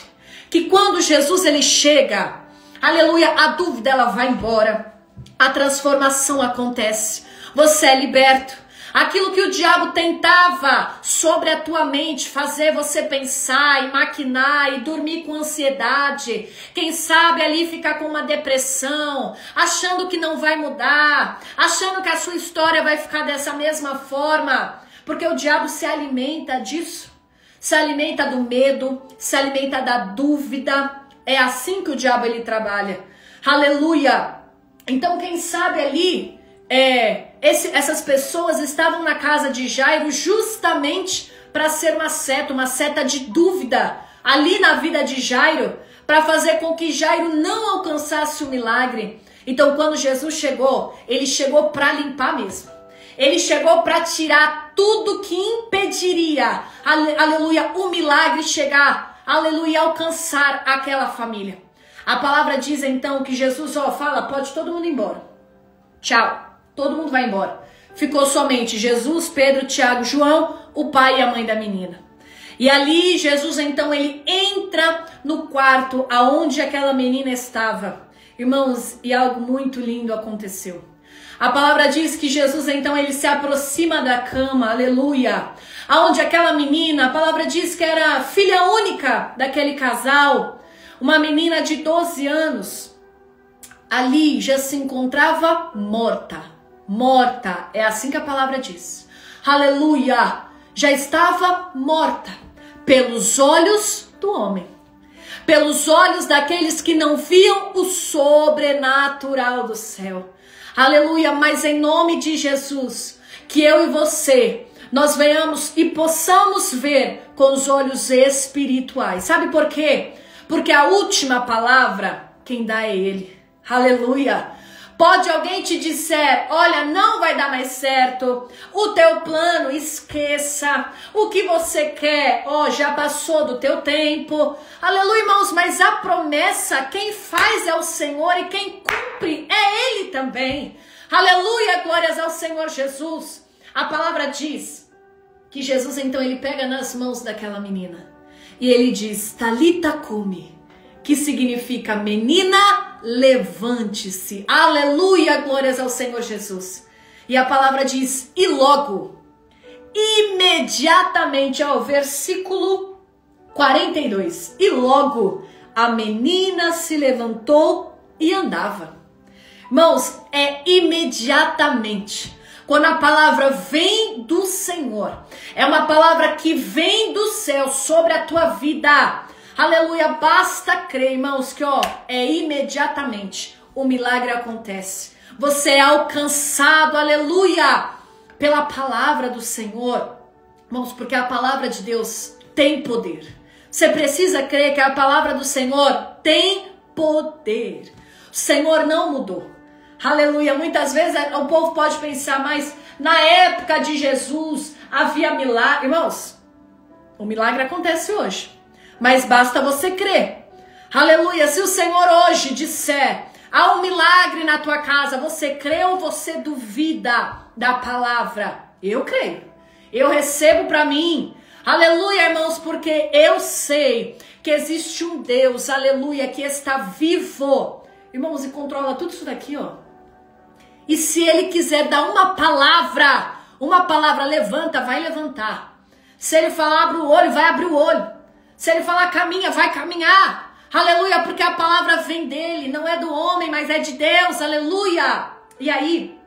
[SPEAKER 1] que quando Jesus ele chega, aleluia, a dúvida ela vai embora, a transformação acontece, você é liberto. Aquilo que o diabo tentava sobre a tua mente, fazer você pensar e maquinar e dormir com ansiedade, quem sabe ali ficar com uma depressão, achando que não vai mudar, achando que a sua história vai ficar dessa mesma forma, porque o diabo se alimenta disso, se alimenta do medo, se alimenta da dúvida. É assim que o diabo ele trabalha. Aleluia! Então quem sabe ali essas pessoas estavam na casa de Jairo justamente para ser uma seta de dúvida ali na vida de Jairo, para fazer com que Jairo não alcançasse o milagre. Então quando Jesus chegou, ele chegou para limpar mesmo. Ele chegou para tirar tudo que impediria, aleluia, o milagre chegar, aleluia, alcançar aquela família. A palavra diz então que Jesus fala, pode todo mundo ir embora. Tchau. Todo mundo vai embora. Ficou somente Jesus, Pedro, Tiago, João, o pai e a mãe da menina. E ali Jesus então ele entra no quarto aonde aquela menina estava. Irmãos, e algo muito lindo aconteceu. A palavra diz que Jesus então ele se aproxima da cama, aleluia. Aonde aquela menina, a palavra diz que era filha única daquele casal. Uma menina de 12 anos. Ali já se encontrava morta. Morta, é assim que a palavra diz. Aleluia, já estava morta pelos olhos do homem, pelos olhos daqueles que não viam o sobrenatural do céu. Aleluia, mas em nome de Jesus, que eu e você nós venhamos e possamos ver com os olhos espirituais. Sabe por quê? Porque a última palavra, quem dá é Ele. Aleluia! Pode alguém te dizer, olha, não vai dar mais certo, o teu plano, esqueça, o que você quer, já passou do teu tempo. Aleluia, irmãos, mas a promessa, quem faz é o Senhor e quem cumpre é Ele também. Aleluia, glórias ao Senhor Jesus. A palavra diz que Jesus, então, ele pega nas mãos daquela menina e ele diz, Talita cumi, que significa menina, levante-se. Aleluia, glórias ao Senhor Jesus. E a palavra diz, e logo, imediatamente, ao versículo 42, e logo a menina se levantou e andava. Irmãos, é imediatamente. Quando a palavra vem do Senhor, é uma palavra que vem do céu sobre a tua vida. Aleluia, basta crer, irmãos, que é imediatamente o milagre acontece. Você é alcançado, aleluia, pela palavra do Senhor. Irmãos, porque a palavra de Deus tem poder. Você precisa crer que a palavra do Senhor tem poder. O Senhor não mudou. Aleluia, muitas vezes o povo pode pensar, mas na época de Jesus havia milagre. Irmãos, o milagre acontece hoje. Mas basta você crer. Aleluia, se o Senhor hoje disser, há um milagre na tua casa, você crê ou você duvida da palavra? Eu creio. Eu recebo para mim. Aleluia, irmãos, porque eu sei que existe um Deus, aleluia, que está vivo. Irmãos, e controla tudo isso daqui, E se Ele quiser dar uma palavra, levanta, vai levantar. Se Ele falar, abre o olho, vai abrir o olho. Se Ele falar caminha, vai caminhar. Aleluia, porque a palavra vem dele, não é do homem, mas é de Deus. Aleluia. E aí,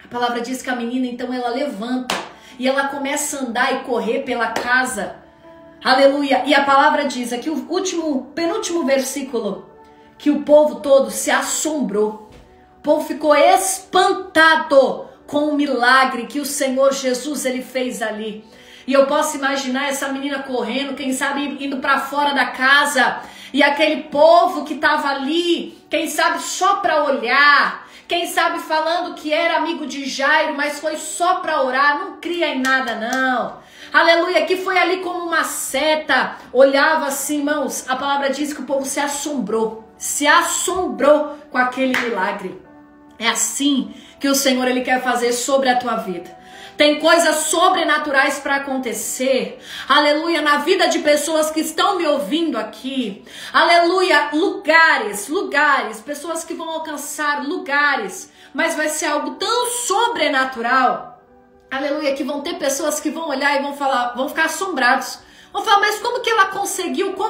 [SPEAKER 1] a palavra diz que a menina, então, ela levanta e ela começa a andar e correr pela casa. Aleluia. E a palavra diz aqui, o penúltimo versículo, que o povo todo se assombrou. O povo ficou espantado com o milagre que o Senhor Jesus, ele fez ali. E eu posso imaginar essa menina correndo, quem sabe indo para fora da casa, e aquele povo que estava ali, quem sabe só para olhar, quem sabe falando que era amigo de Jairo, mas foi só para orar, não cria em nada não. Aleluia, que foi ali como uma seta, olhava assim, irmãos, a palavra diz que o povo se assombrou com aquele milagre. É assim que o Senhor, ele quer fazer sobre a tua vida. Tem coisas sobrenaturais para acontecer, aleluia, na vida de pessoas que estão me ouvindo aqui, aleluia, lugares, pessoas que vão alcançar lugares, mas vai ser algo tão sobrenatural, aleluia, que vão ter pessoas que vão olhar e vão falar, vão ficar assombrados, vão falar, mas como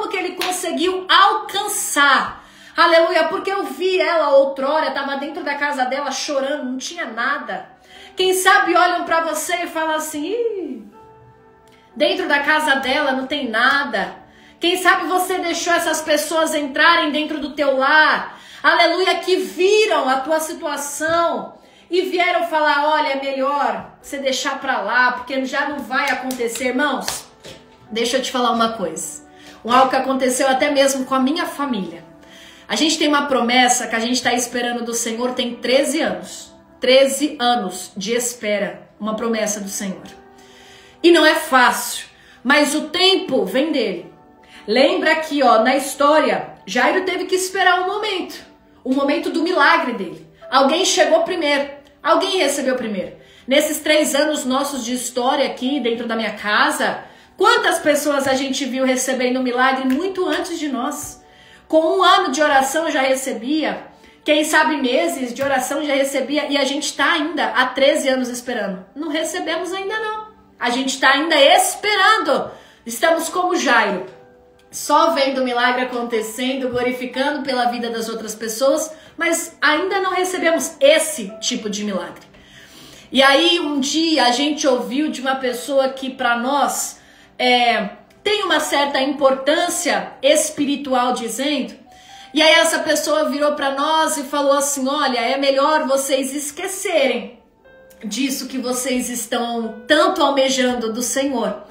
[SPEAKER 1] que ele conseguiu alcançar? Aleluia, porque eu vi ela outrora, estava dentro da casa dela chorando, não tinha nada. Quem sabe olham para você e falam assim, dentro da casa dela não tem nada. Quem sabe você deixou essas pessoas entrarem dentro do teu lar, aleluia, que viram a tua situação e vieram falar, olha, é melhor você deixar para lá, porque já não vai acontecer. Irmãos, deixa eu te falar uma coisa, algo que aconteceu até mesmo com a minha família. A gente tem uma promessa que a gente está esperando do Senhor, tem 13 anos. 13 anos de espera, uma promessa do Senhor. E não é fácil, mas o tempo vem dele. Lembra aqui, na história, Jairo teve que esperar o momento do milagre dele. Alguém chegou primeiro, alguém recebeu primeiro. Nesses 3 anos nossos de história aqui dentro da minha casa, quantas pessoas a gente viu recebendo o milagre muito antes de nós? Com 1 ano de oração eu já recebia. Quem sabe meses de oração já recebia e a gente está ainda há 13 anos esperando. Não recebemos ainda não. A gente está ainda esperando. Estamos como Jairo, só vendo o milagre acontecendo, glorificando pela vida das outras pessoas, mas ainda não recebemos esse tipo de milagre. E aí um dia a gente ouviu de uma pessoa que para nós tem uma certa importância espiritual dizendo. E aí essa pessoa virou para nós e falou assim, olha, é melhor vocês esquecerem disso que vocês estão tanto almejando do Senhor.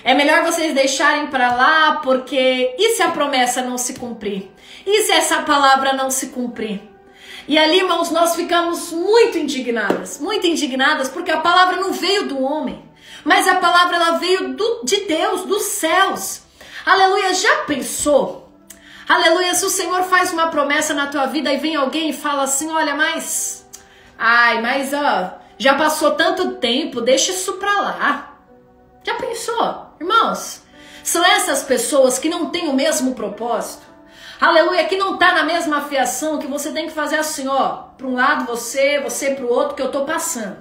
[SPEAKER 1] É melhor vocês deixarem para lá, porque e se a promessa não se cumprir? E se essa palavra não se cumprir? E ali, irmãos, nós ficamos muito indignadas, porque a palavra não veio do homem, mas a palavra ela veio de Deus, dos céus. Aleluia, já pensou? Aleluia, se o Senhor faz uma promessa na tua vida e vem alguém e fala assim, olha, mas já passou tanto tempo, deixa isso pra lá. Já pensou? Irmãos, são essas pessoas que não têm o mesmo propósito. Aleluia, que não tá na mesma afiação, que você tem que fazer assim, ó, para um lado você pro outro, que eu tô passando.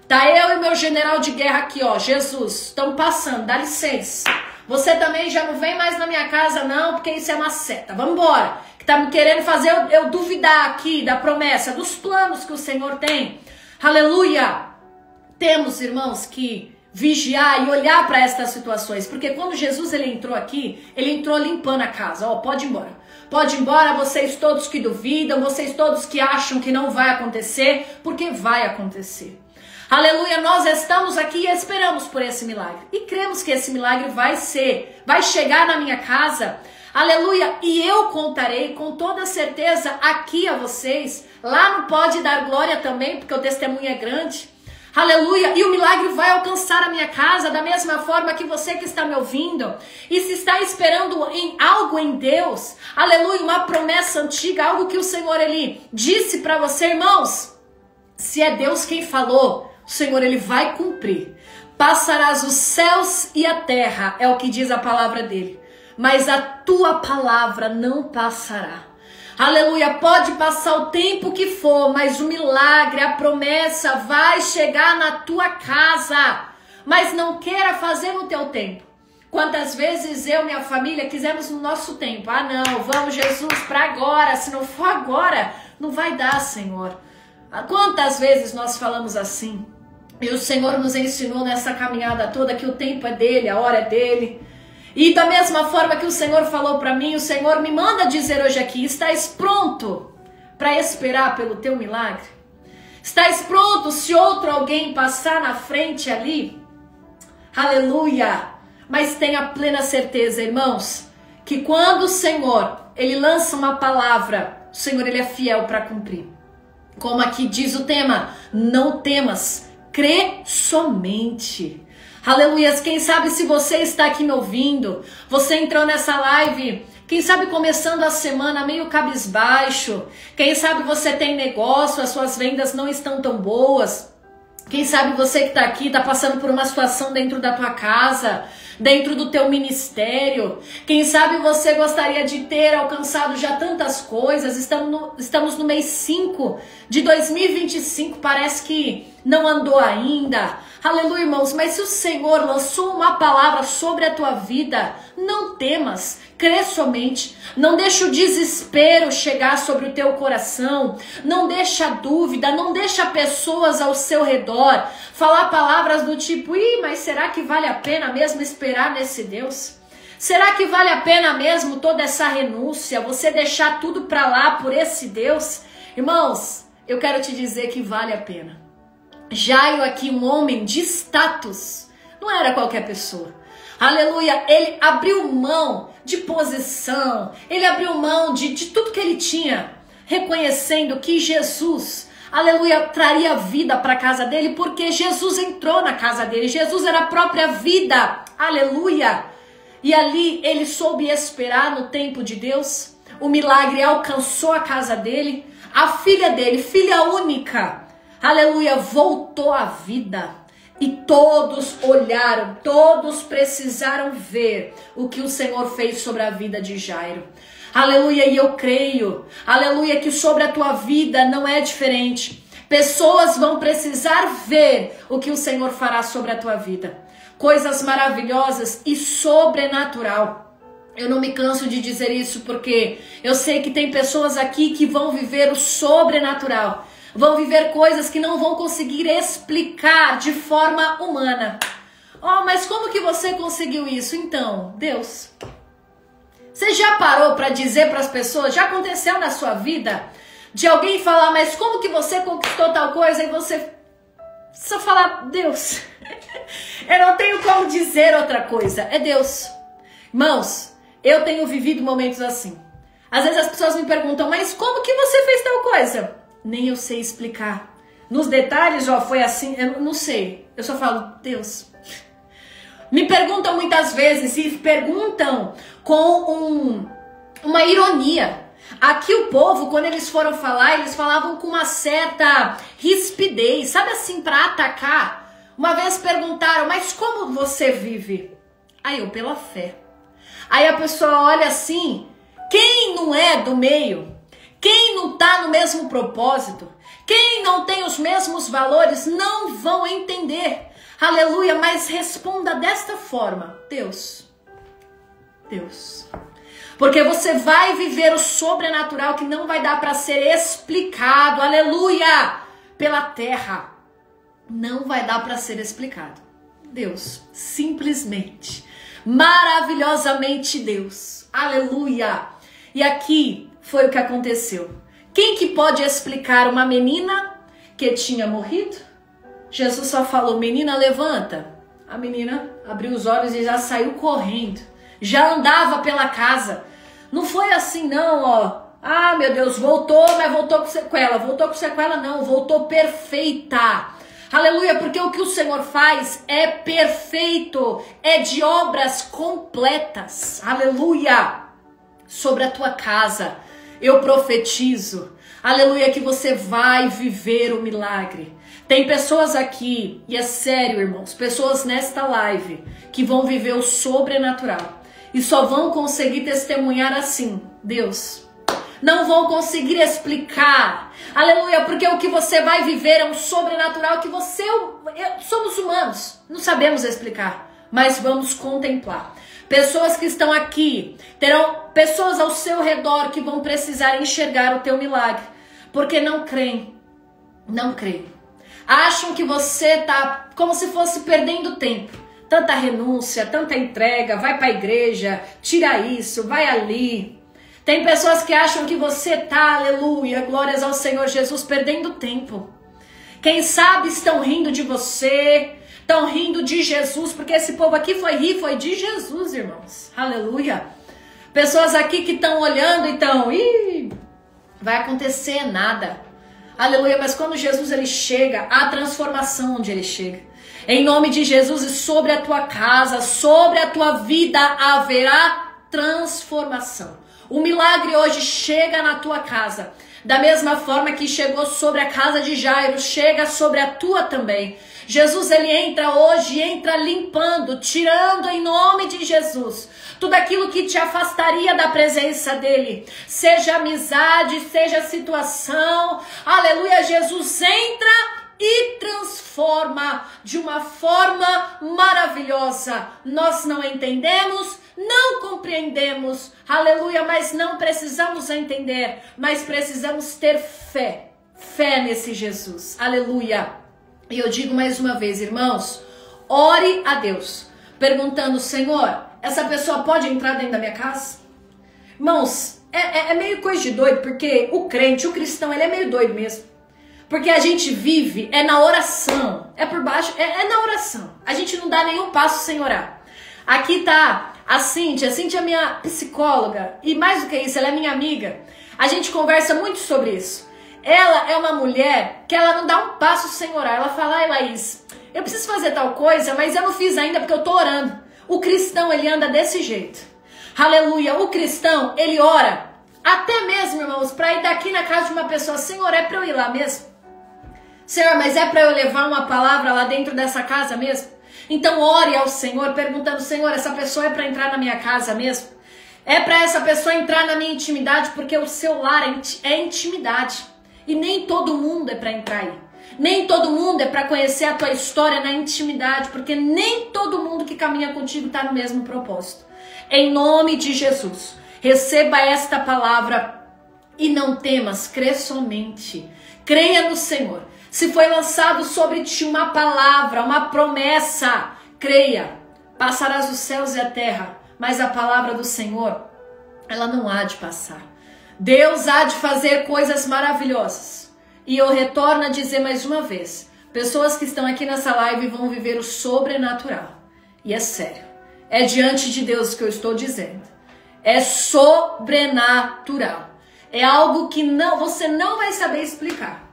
[SPEAKER 1] Tá eu e meu general de guerra aqui, ó, Jesus, estamos passando, dá licença. Você também já não vem mais na minha casa não, porque isso é uma seta. Vamos embora, que tá me querendo fazer eu duvidar aqui da promessa, dos planos que o Senhor tem. Aleluia. Temos, irmãos, que vigiar e olhar para estas situações, porque quando Jesus ele entrou aqui, ele entrou limpando a casa. Ó, pode ir embora. Pode ir embora, vocês todos que duvidam, vocês todos que acham que não vai acontecer, porque vai acontecer. Aleluia, nós estamos aqui e esperamos por esse milagre. E cremos que esse milagre vai chegar na minha casa. Aleluia, e eu contarei com toda certeza aqui a vocês. Lá no Pode Dar Glória também, porque o testemunho é grande. Aleluia, e o milagre vai alcançar a minha casa da mesma forma que você que está me ouvindo. E se está esperando em algo em Deus, aleluia, uma promessa antiga, algo que o Senhor ele disse para você, irmãos. Se é Deus quem falou, o Senhor ele vai cumprir. Passarás os céus e a terra, é o que diz a palavra dele. Mas a tua palavra não passará. Aleluia, pode passar o tempo que for, mas o milagre, a promessa vai chegar na tua casa. Mas não queira fazer no teu tempo. Quantas vezes eu e minha família quisemos no nosso tempo. Ah não, vamos Jesus para agora, se não for agora, não vai dar, Senhor. Quantas vezes nós falamos assim? E o Senhor nos ensinou nessa caminhada toda que o tempo é dele, a hora é dele. E da mesma forma que o Senhor falou para mim, o Senhor me manda dizer hoje aqui, estás pronto para esperar pelo teu milagre? Estás pronto se alguém passar na frente ali? Aleluia! Mas tenha plena certeza, irmãos, que quando o Senhor, ele lança uma palavra, o Senhor ele é fiel para cumprir. Como aqui diz o tema, não temas, crê somente. Aleluia, quem sabe se você está aqui me ouvindo, você entrou nessa live, quem sabe começando a semana meio cabisbaixo, quem sabe você tem negócio, as suas vendas não estão tão boas, quem sabe você que está aqui está passando por uma situação dentro da tua casa, dentro do teu ministério, quem sabe você gostaria de ter alcançado já tantas coisas, estamos no mês 5 de 2025, parece que não andou ainda. Aleluia, irmãos, mas se o Senhor lançou uma palavra sobre a tua vida, não temas, crê somente, não deixa o desespero chegar sobre o teu coração, não deixa a dúvida, não deixa pessoas ao seu redor falar palavras do tipo, mas será que vale a pena mesmo esperar nesse Deus? Será que vale a pena mesmo toda essa renúncia, você deixar tudo pra lá por esse Deus? Irmãos, eu quero te dizer que vale a pena. Jairo aqui, um homem de status, não era qualquer pessoa. Aleluia, ele abriu mão de posição, ele abriu mão de tudo que ele tinha, reconhecendo que Jesus, aleluia, traria vida para a casa dele, porque Jesus entrou na casa dele, Jesus era a própria vida, aleluia. E ali ele soube esperar no tempo de Deus, o milagre alcançou a casa dele, a filha dele, filha única, aleluia, voltou à vida. E todos olharam, todos precisaram ver o que o Senhor fez sobre a vida de Jairo. Aleluia, e eu creio, aleluia, que sobre a tua vida não é diferente. Pessoas vão precisar ver o que o Senhor fará sobre a tua vida. Coisas maravilhosas e sobrenatural. Eu não me canso de dizer isso porque eu sei que tem pessoas aqui que vão viver o sobrenatural. Vão viver coisas que não vão conseguir explicar de forma humana. Oh, mas como que você conseguiu isso? Então, Deus. Você já parou para dizer para as pessoas, já aconteceu na sua vida, de alguém falar, mas como que você conquistou tal coisa? E você só falar Deus. Eu não tenho como dizer outra coisa. É Deus. Irmãos, eu tenho vivido momentos assim. Às vezes as pessoas me perguntam, mas como que você fez tal coisa? Nem eu sei explicar. Nos detalhes, ó, foi assim, eu não sei. Eu só falo, Deus. Me perguntam muitas vezes e perguntam com uma ironia. Aqui o povo, quando eles foram falar, eles falavam com uma certa rispidez, sabe assim, para atacar. Uma vez perguntaram, mas como você vive? Aí eu, pela fé. Aí a pessoa olha assim, quem não é do meio, quem não tá no mesmo propósito, quem não tem os mesmos valores, não vão entender. Aleluia, mas responda desta forma, Deus. Deus. Porque você vai viver o sobrenatural que não vai dar para ser explicado, aleluia, pela terra. Não vai dar para ser explicado. Deus, simplesmente, maravilhosamente Deus, aleluia. E aqui foi o que aconteceu. Quem que pode explicar uma menina que tinha morrido? Jesus só falou, menina, levanta. A menina abriu os olhos e já saiu correndo. Já andava pela casa. Não foi assim não, ó. Ah, meu Deus, voltou, mas voltou com sequela. Voltou com sequela não, voltou perfeita. Aleluia, porque o que o Senhor faz é perfeito. É de obras completas. Aleluia. Sobre a tua casa, eu profetizo. Aleluia, que você vai viver o milagre. Tem pessoas aqui, e é sério, irmãos, pessoas nesta live que vão viver o sobrenatural. E só vão conseguir testemunhar assim, Deus. Não vão conseguir explicar. Aleluia, porque o que você vai viver é um sobrenatural que somos humanos. Não sabemos explicar, mas vamos contemplar. Pessoas que estão aqui, terão pessoas ao seu redor que vão precisar enxergar o teu milagre. Porque não creem. Não creem. Acham que você tá como se fosse perdendo tempo. Tanta renúncia, tanta entrega, vai para a igreja, tira isso, vai ali. Tem pessoas que acham que você tá, aleluia, glórias ao Senhor Jesus, perdendo tempo. Quem sabe estão rindo de você, estão rindo de Jesus, porque esse povo aqui foi de Jesus, irmãos. Aleluia. Pessoas aqui que estão olhando e estão, vai acontecer nada. Aleluia, mas quando Jesus ele chega, há transformação onde ele chega. Em nome de Jesus e sobre a tua casa, sobre a tua vida haverá transformação. O milagre hoje chega na tua casa. Da mesma forma que chegou sobre a casa de Jairo, chega sobre a tua também. Jesus ele entra hoje, entra limpando, tirando em nome de Jesus tudo aquilo que te afastaria da presença dele, seja amizade, seja situação, aleluia, Jesus entra e transforma de uma forma maravilhosa. Nós não entendemos, não compreendemos, aleluia, mas não precisamos entender, mas precisamos ter fé nesse Jesus, aleluia. E eu digo mais uma vez, irmãos, ore a Deus, perguntando, Senhor, essa pessoa pode entrar dentro da minha casa? Irmãos, é meio coisa de doido, porque o crente, o cristão, ele é meio doido mesmo. Porque a gente vive, na oração, por baixo, na oração. A gente não dá nenhum passo sem orar. Aqui tá a Cíntia é minha psicóloga, e mais do que isso, ela é minha amiga. A gente conversa muito sobre isso. Ela é uma mulher que ela não dá um passo sem orar. Ela fala, ai Laís, eu preciso fazer tal coisa, mas eu não fiz ainda porque eu tô orando. O cristão, ele anda desse jeito. Aleluia, o cristão, ele ora. Até mesmo, irmãos, para ir daqui na casa de uma pessoa, Senhor, é para eu ir lá mesmo? Senhor, mas é para eu levar uma palavra lá dentro dessa casa mesmo? Então ore ao Senhor, perguntando, Senhor, essa pessoa é para entrar na minha casa mesmo? É para essa pessoa entrar na minha intimidade, porque o seu lar é intimidade. E nem todo mundo é para entrar aí. Nem todo mundo é para conhecer a tua história na intimidade, porque nem todo mundo que caminha contigo está no mesmo propósito. Em nome de Jesus, receba esta palavra e não temas, crê somente. Creia no Senhor. Se foi lançado sobre ti uma palavra, uma promessa, creia. Passarás os céus e a terra, mas a palavra do Senhor, ela não há de passar. Deus há de fazer coisas maravilhosas. E eu retorno a dizer mais uma vez, Pessoas que estão aqui nessa live vão viver o sobrenatural. E é sério. É diante de Deus que eu estou dizendo. É sobrenatural. É algo que você não vai saber explicar.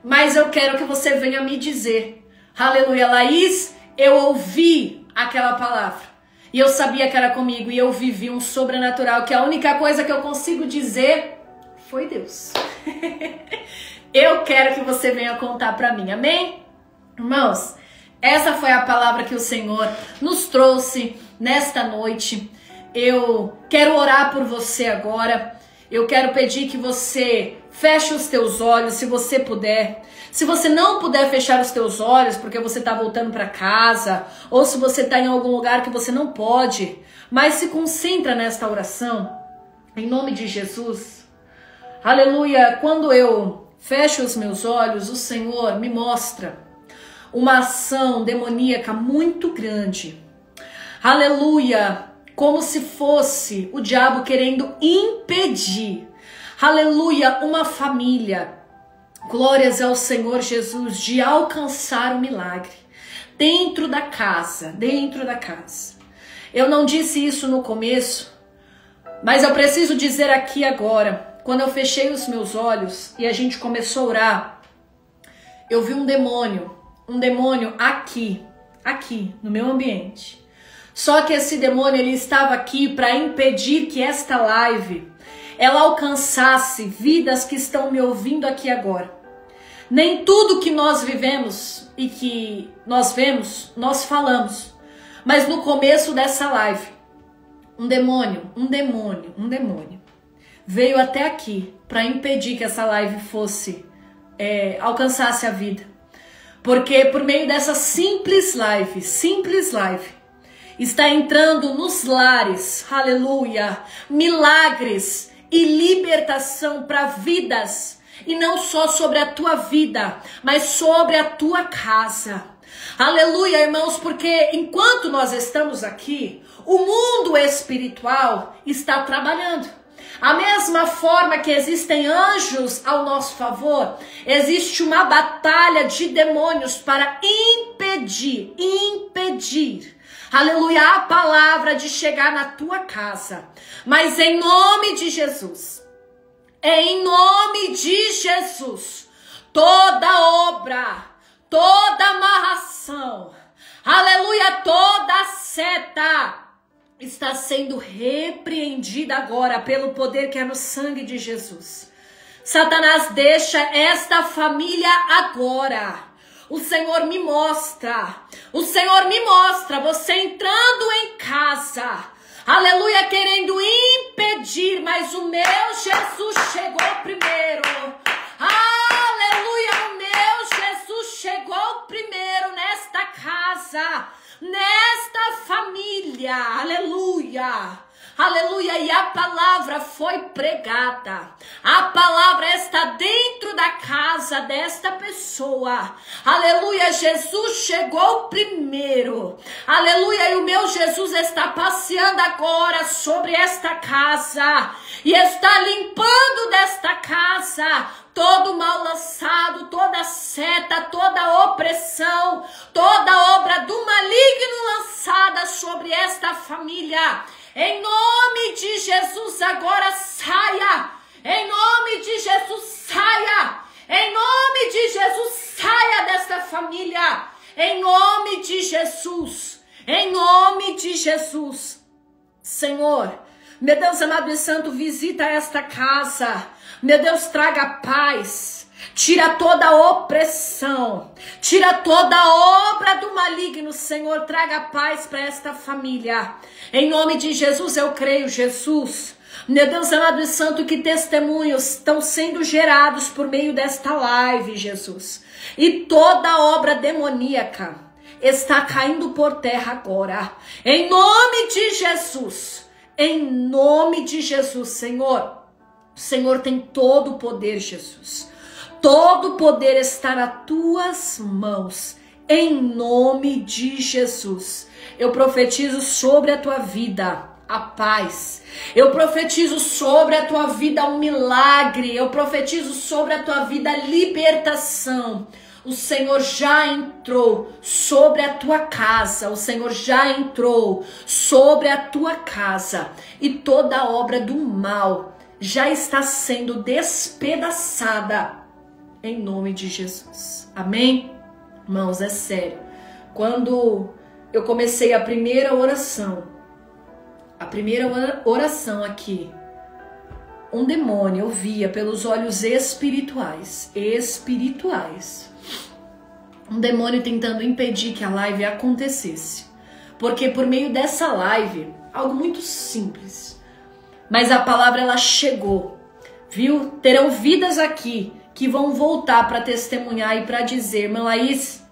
[SPEAKER 1] Mas eu quero que você venha me dizer. Aleluia, Laís, eu ouvi aquela palavra. E eu sabia que era comigo. E eu vivi um sobrenatural. Que a única coisa que eu consigo dizer foi Deus. Eu quero que você venha contar para mim. Amém? Irmãos, essa foi a palavra que o Senhor nos trouxe nesta noite. Eu quero orar por você agora. Eu quero pedir que você feche os teus olhos, se você puder. Se você não puder fechar os teus olhos porque você está voltando para casa, ou se você está em algum lugar que você não pode, mas se concentra nesta oração, em nome de Jesus. Aleluia, quando eu fecho os meus olhos, o Senhor me mostra uma ação demoníaca muito grande. Aleluia, como se fosse o diabo querendo impedir, aleluia, uma família, glórias ao Senhor Jesus, de alcançar o milagre dentro da casa, Eu não disse isso no começo, mas eu preciso dizer aqui agora. Quando eu fechei os meus olhos e a gente começou a orar, eu vi um demônio aqui no meu ambiente. Só que esse demônio, ele estava aqui para impedir que esta live, ela alcançasse vidas que estão me ouvindo aqui agora. Nem tudo que nós vivemos e que nós vemos, nós falamos. Mas no começo dessa live, um demônio veio até aqui para impedir que essa live alcançasse a vida. Porque por meio dessa simples live, está entrando nos lares, aleluia, milagres e libertação para vidas. E não só sobre a tua vida, mas sobre a tua casa. Aleluia, irmãos, porque enquanto nós estamos aqui, o mundo espiritual está trabalhando. A mesma forma que existem anjos ao nosso favor, existe uma batalha de demônios para impedir, aleluia, a palavra de chegar na tua casa. Mas em nome de Jesus, toda obra, toda amarração, aleluia, toda seta está sendo repreendida agora pelo poder que é no sangue de Jesus. Satanás, deixa esta família agora. O Senhor me mostra você entrando em casa, aleluia, querendo impedir, mas o meu Jesus chegou primeiro. Aleluia, o meu Jesus chegou primeiro nesta casa, nesta família, aleluia, aleluia, e a palavra foi pregada, a palavra está dentro da casa desta pessoa, aleluia, Jesus chegou primeiro, aleluia, e o meu Jesus está passeando agora sobre esta casa, e está limpando desta casa todo mal lançado, toda seta, toda opressão, toda obra do maligno lançada sobre esta família. Em nome de Jesus, agora saia. Em nome de Jesus, saia. Em nome de Jesus, saia desta família. Em nome de Jesus. Em nome de Jesus. Senhor, meu Deus amado e santo, visita esta casa. Meu Deus, traga paz, tira toda opressão, tira toda obra do maligno, Senhor, traga paz para esta família. Em nome de Jesus eu creio, Jesus. Meu Deus amado e santo, que testemunhos estão sendo gerados por meio desta live, Jesus. E toda obra demoníaca está caindo por terra agora. Em nome de Jesus, Senhor. O Senhor tem todo o poder, Jesus. Todo o poder está nas tuas mãos. Em nome de Jesus. Eu profetizo sobre a tua vida a paz. Eu profetizo sobre a tua vida um milagre. Eu profetizo sobre a tua vida a libertação. O Senhor já entrou sobre a tua casa. O Senhor já entrou sobre a tua casa. E toda obra do mal já está sendo despedaçada em nome de Jesus. Amém? Irmãos, é sério. Quando eu comecei a primeira oração aqui, um demônio eu via pelos olhos espirituais, um demônio tentando impedir que a live acontecesse, porque por meio dessa live, algo muito simples, mas a palavra ela chegou, viu? Terão vidas aqui que vão voltar para testemunhar e para dizer, irmã Laís,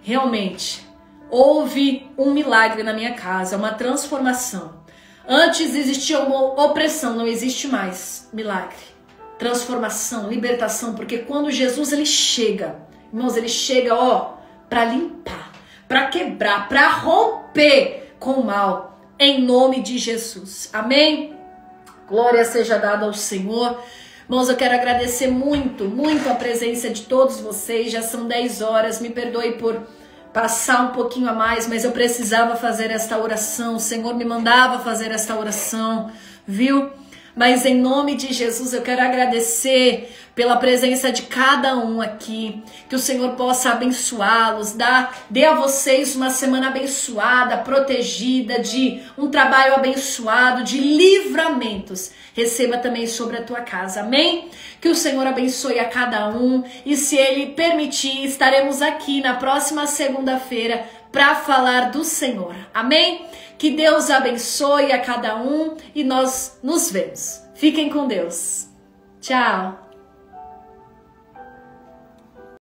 [SPEAKER 1] realmente houve um milagre na minha casa, uma transformação. Antes existia uma opressão, não existe mais. Milagre, transformação, libertação, porque quando Jesus ele chega, irmãos, ele chega, para limpar, para quebrar, para romper com o mal, em nome de Jesus. Amém? Glória seja dada ao Senhor. Irmãos, eu quero agradecer muito a presença de todos vocês. Já são 10 horas, me perdoe por passar um pouquinho a mais, mas eu precisava fazer esta oração, o Senhor me mandava fazer esta oração, viu? Mas em nome de Jesus eu quero agradecer pela presença de cada um aqui, que o Senhor possa abençoá-los, dê a vocês uma semana abençoada, protegida, de um trabalho abençoado, de livramentos. Receba também sobre a tua casa, amém? Que o Senhor abençoe a cada um e se Ele permitir, estaremos aqui na próxima segunda-feira para falar do Senhor, amém? Que Deus abençoe a cada um e nós nos vemos. Fiquem com Deus. Tchau.